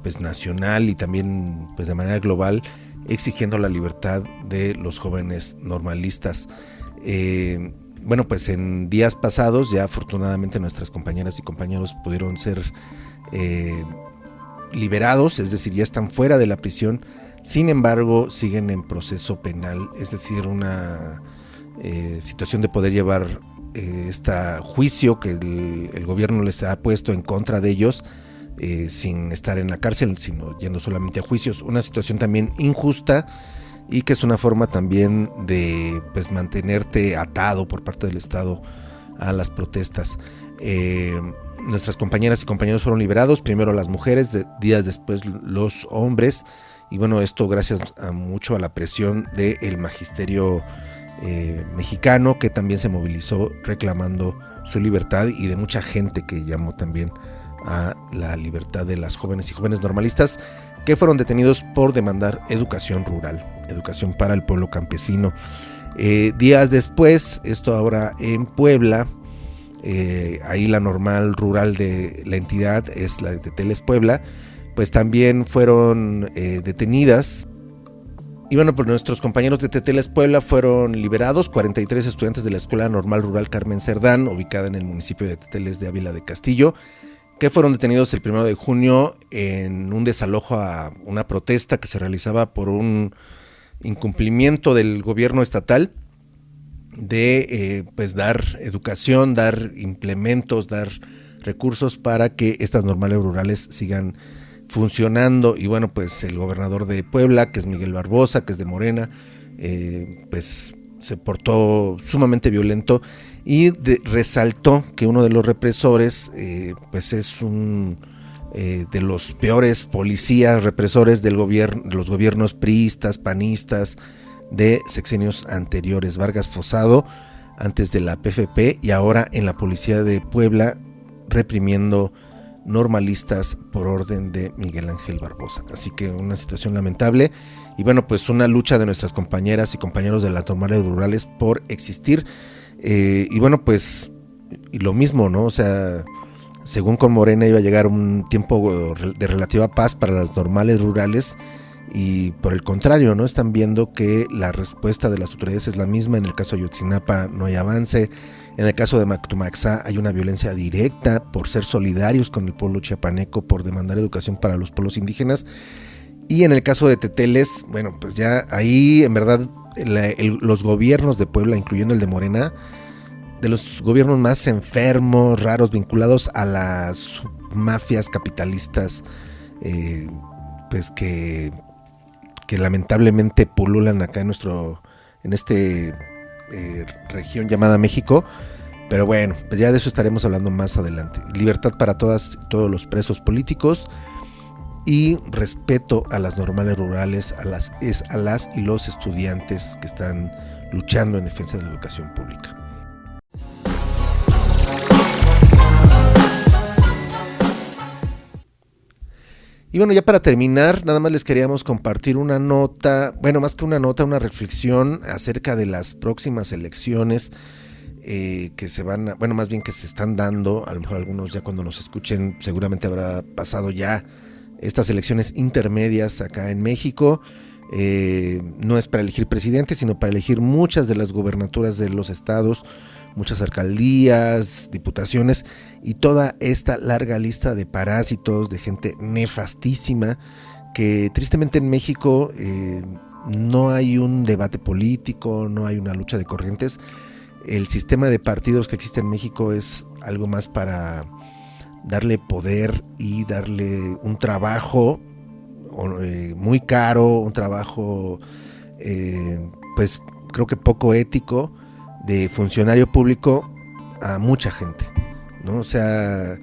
pues nacional y también pues de manera global, exigiendo la libertad de los jóvenes normalistas. Bueno, pues en días pasados ya afortunadamente nuestras compañeras y compañeros pudieron ser liberados, es decir, ya están fuera de la prisión. Sin embargo, siguen en proceso penal, es decir, una situación de poder llevar este juicio que el gobierno les ha puesto en contra de ellos, sin estar en la cárcel, sino yendo solamente a juicios. Una situación también injusta y que es una forma también de pues mantenerte atado por parte del Estado a las protestas. Nuestras compañeras y compañeros fueron liberados, primero las mujeres, días después los hombres, y bueno, esto gracias mucho a la presión del magisterio mexicano, que también se movilizó reclamando su libertad, y de mucha gente que llamó también a la libertad de las jóvenes y jóvenes normalistas que fueron detenidos por demandar educación rural, educación para el pueblo campesino. Días después, esto ahora en Puebla, ahí la normal rural de la entidad es la de Teteles Puebla, pues también fueron detenidas. Y bueno, pues nuestros compañeros de Teteles Puebla fueron liberados, 43 estudiantes de la Escuela Normal Rural Carmen Cerdán, ubicada en el municipio de Teteles de Ávila de Castillo, que fueron detenidos el 1 de junio en un desalojo a una protesta que se realizaba por un incumplimiento del gobierno estatal de pues dar educación, dar implementos, dar recursos para que estas normales rurales sigan funcionando. Y bueno, pues el gobernador de Puebla, que es Miguel Barbosa, que es de Morena, pues se portó sumamente violento y resaltó que uno de los represores pues es un de los peores policías represores del gobierno, de los gobiernos priistas, panistas de sexenios anteriores. Vargas Fosado, antes de la PFP, y ahora en la policía de Puebla, reprimiendo normalistas por orden de Miguel Ángel Barbosa. Así que una situación lamentable, y bueno, pues una lucha de nuestras compañeras y compañeros de las normales rurales por existir. Y bueno, pues y lo mismo, ¿no? O sea, según con Morena iba a llegar un tiempo de relativa paz para las normales rurales, y por el contrario, ¿no? Están viendo que la respuesta de las autoridades es la misma. En el caso de Ayotzinapa no hay avance, en el caso de Mactumaxá hay una violencia directa por ser solidarios con el pueblo chiapaneco, por demandar educación para los pueblos indígenas, y en el caso de Teteles, bueno, pues ya ahí en verdad los gobiernos de Puebla, incluyendo el de Morena, de los gobiernos más enfermos, raros, vinculados a las mafias capitalistas, pues que lamentablemente pululan acá en este región llamada México. Pero bueno, pues ya de eso estaremos hablando más adelante. Libertad para todas y todos los presos políticos, y respeto a las normales rurales, a las y los estudiantes que están luchando en defensa de la educación pública. Y bueno, ya para terminar, nada más les queríamos compartir una nota, bueno, más que una nota, una reflexión acerca de las próximas elecciones que se van, bueno, más bien que se están dando. A lo mejor algunos ya cuando nos escuchen seguramente habrá pasado ya estas elecciones intermedias acá en México. No es para elegir presidente, sino para elegir muchas de las gubernaturas de los estados, muchas alcaldías, diputaciones, y toda esta larga lista de parásitos, de gente nefastísima, que tristemente en México no hay un debate político, no hay una lucha de corrientes. El sistema de partidos que existe en México es algo más para darle poder y darle un trabajo muy caro, un trabajo pues creo que poco ético, de funcionario público a mucha gente, ¿no? O sea,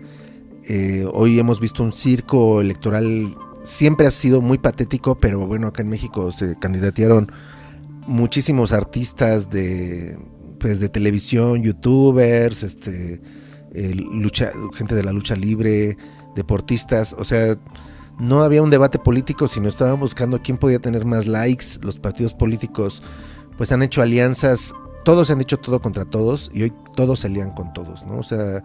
hoy hemos visto un circo electoral, siempre ha sido muy patético, pero bueno, acá en México se candidatearon muchísimos artistas de televisión, youtubers, gente de la lucha libre, deportistas. O sea, no había un debate político, sino estaban buscando quién podía tener más likes. Los partidos políticos pues han hecho alianzas, todos han dicho todo contra todos, y hoy todos se alían con todos, ¿no? O sea,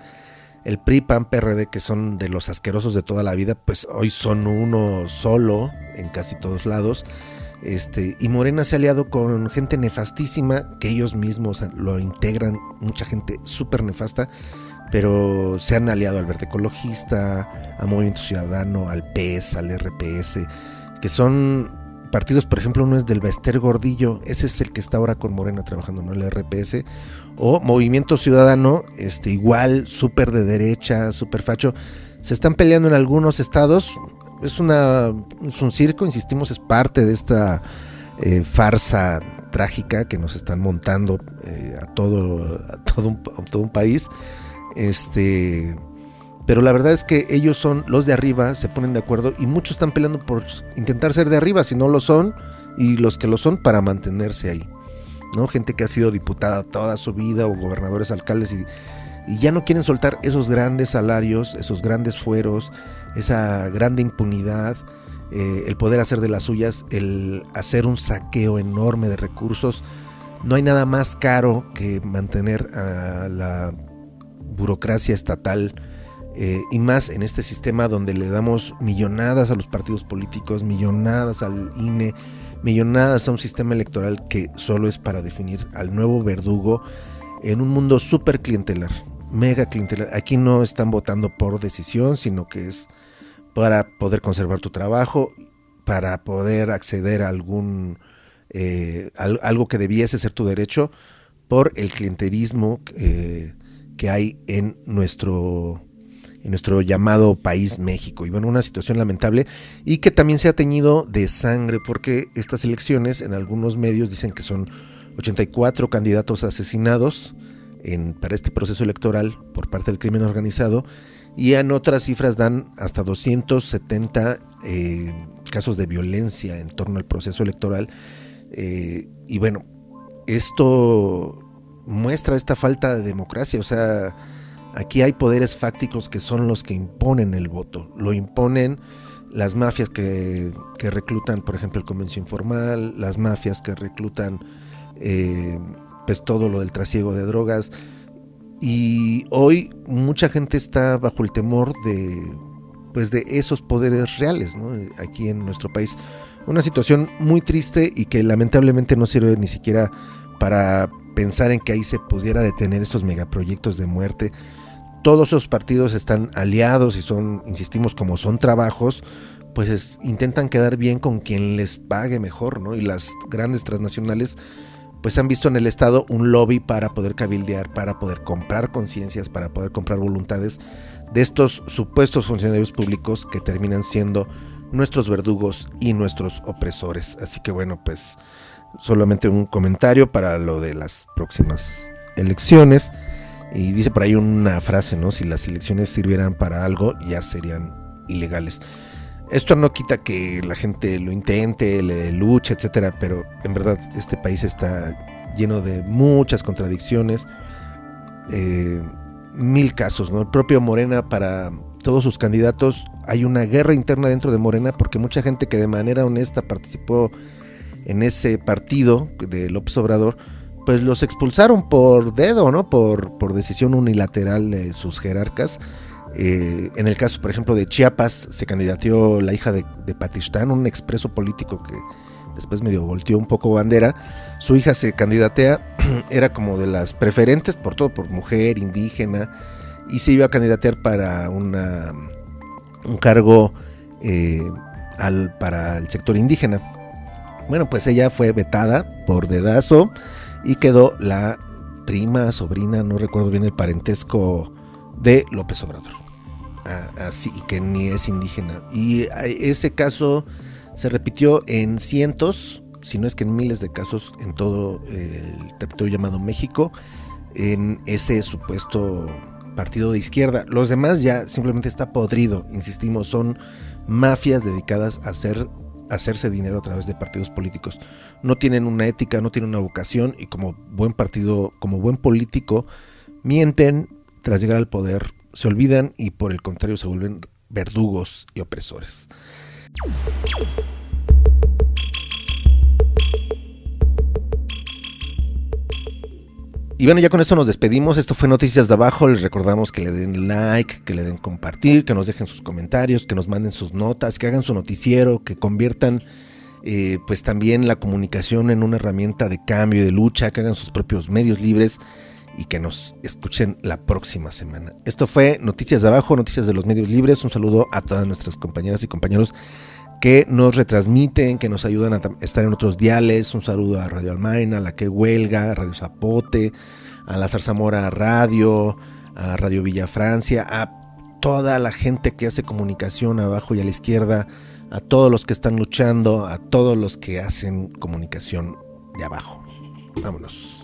el PRI, PAN, PRD, que son de los asquerosos de toda la vida, pues hoy son uno solo en casi todos lados. Y Morena se ha aliado con gente nefastísima, que ellos mismos lo integran, mucha gente súper nefasta, pero se han aliado al Verde Ecologista, a Movimiento Ciudadano, al PES, al RPS, que son partidos. Por ejemplo, uno es del Bester Gordillo, ese es el que está ahora con Morena trabajando, ¿no? El RPS, o Movimiento Ciudadano, igual, súper de derecha, súper facho. Se están peleando en algunos estados. Es un circo, insistimos, es parte de esta farsa trágica que nos están montando a todo un país. Pero la verdad es que ellos son los de arriba, se ponen de acuerdo, y muchos están peleando por intentar ser de arriba, si no lo son, y los que lo son para mantenerse ahí, ¿no? Gente que ha sido diputada toda su vida, o gobernadores, alcaldes, y ya no quieren soltar esos grandes salarios, esos grandes fueros, esa grande impunidad, el poder hacer de las suyas, el hacer un saqueo enorme de recursos. No hay nada más caro que mantener a la burocracia estatal, y más en este sistema donde le damos millonadas a los partidos políticos, millonadas al INE, millonadas a un sistema electoral que solo es para definir al nuevo verdugo en un mundo súper clientelar, mega clientelar. Aquí no están votando por decisión, sino que es para poder conservar tu trabajo, para poder acceder a algo que debiese ser tu derecho, por el clientelismo que hay en nuestro llamado país México. Y bueno, una situación lamentable y que también se ha teñido de sangre, porque estas elecciones en algunos medios dicen que son 84 candidatos asesinados para este proceso electoral por parte del crimen organizado, y en otras cifras dan hasta 270 casos de violencia en torno al proceso electoral. Y bueno, esto muestra esta falta de democracia. O sea, aquí hay poderes fácticos que son los que imponen el voto. Lo imponen las mafias que reclutan, por ejemplo, el comercio informal, las mafias que reclutan pues todo lo del trasiego de drogas. Y hoy mucha gente está bajo el temor de esos poderes reales, ¿no? Aquí en nuestro país. Una situación muy triste y que lamentablemente no sirve ni siquiera para pensar en que ahí se pudiera detener estos megaproyectos de muerte. Todos esos partidos están aliados y insistimos, como son trabajos, pues intentan quedar bien con quien les pague mejor, ¿no? Y las grandes transnacionales pues han visto en el Estado un lobby para poder cabildear, para poder comprar conciencias, para poder comprar voluntades de estos supuestos funcionarios públicos que terminan siendo nuestros verdugos y nuestros opresores. Así que bueno, pues solamente un comentario para lo de las próximas elecciones. Y dice por ahí una frase, ¿no? Si las elecciones sirvieran para algo, ya serían ilegales. Esto no quita que la gente lo intente, le luche, etcétera, pero en verdad este país está lleno de muchas contradicciones, 1000 casos, ¿no? El propio Morena, para todos sus candidatos, hay una guerra interna dentro de Morena, porque mucha gente que de manera honesta participó en ese partido de López Obrador, pues los expulsaron por dedo, ¿no? Por decisión unilateral de sus jerarcas. En el caso, por ejemplo, de Chiapas, se candidateó la hija de Patistán, un expreso político que después medio volteó un poco bandera. Su hija se candidatea, era como de las preferentes por todo, por mujer, indígena, y se iba a candidatear para un cargo para el sector indígena. Bueno, pues ella fue vetada por dedazo y quedó la prima, sobrina, no recuerdo bien el parentesco, de López Obrador. Así que ni es indígena. Y ese caso se repitió en cientos, si no es que en miles de casos en todo el territorio llamado México, en ese supuesto partido de izquierda. Los demás ya simplemente está podrido, insistimos, son mafias dedicadas a hacerse dinero a través de partidos políticos. No tienen una ética, no tienen una vocación, y como buen partido, como buen político, mienten tras llegar al poder, se olvidan y por el contrario se vuelven verdugos y opresores. Y bueno, ya con esto nos despedimos. Esto fue Noticias de Abajo. Les recordamos que le den like, que le den compartir, que nos dejen sus comentarios, que nos manden sus notas, que hagan su noticiero, que conviertan pues también la comunicación en una herramienta de cambio y de lucha, que hagan sus propios medios libres y que nos escuchen la próxima semana. Esto fue Noticias de Abajo, Noticias de los Medios Libres. Un saludo a todas nuestras compañeras y compañeros que nos retransmiten, que nos ayudan a estar en otros diales. Un saludo a Radio Almaina, a La Que Huelga, a Radio Zapote, a la Zarzamora Radio, a Radio Villa Francia, a toda la gente que hace comunicación abajo y a la izquierda, a todos los que están luchando, a todos los que hacen comunicación de abajo. Vámonos.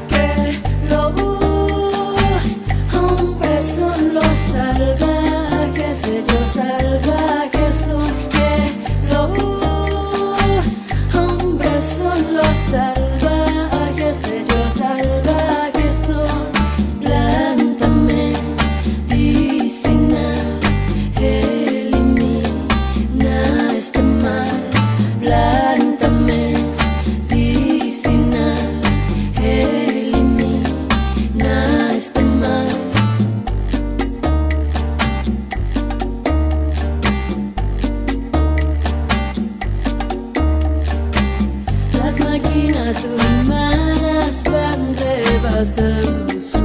Que lo Cuando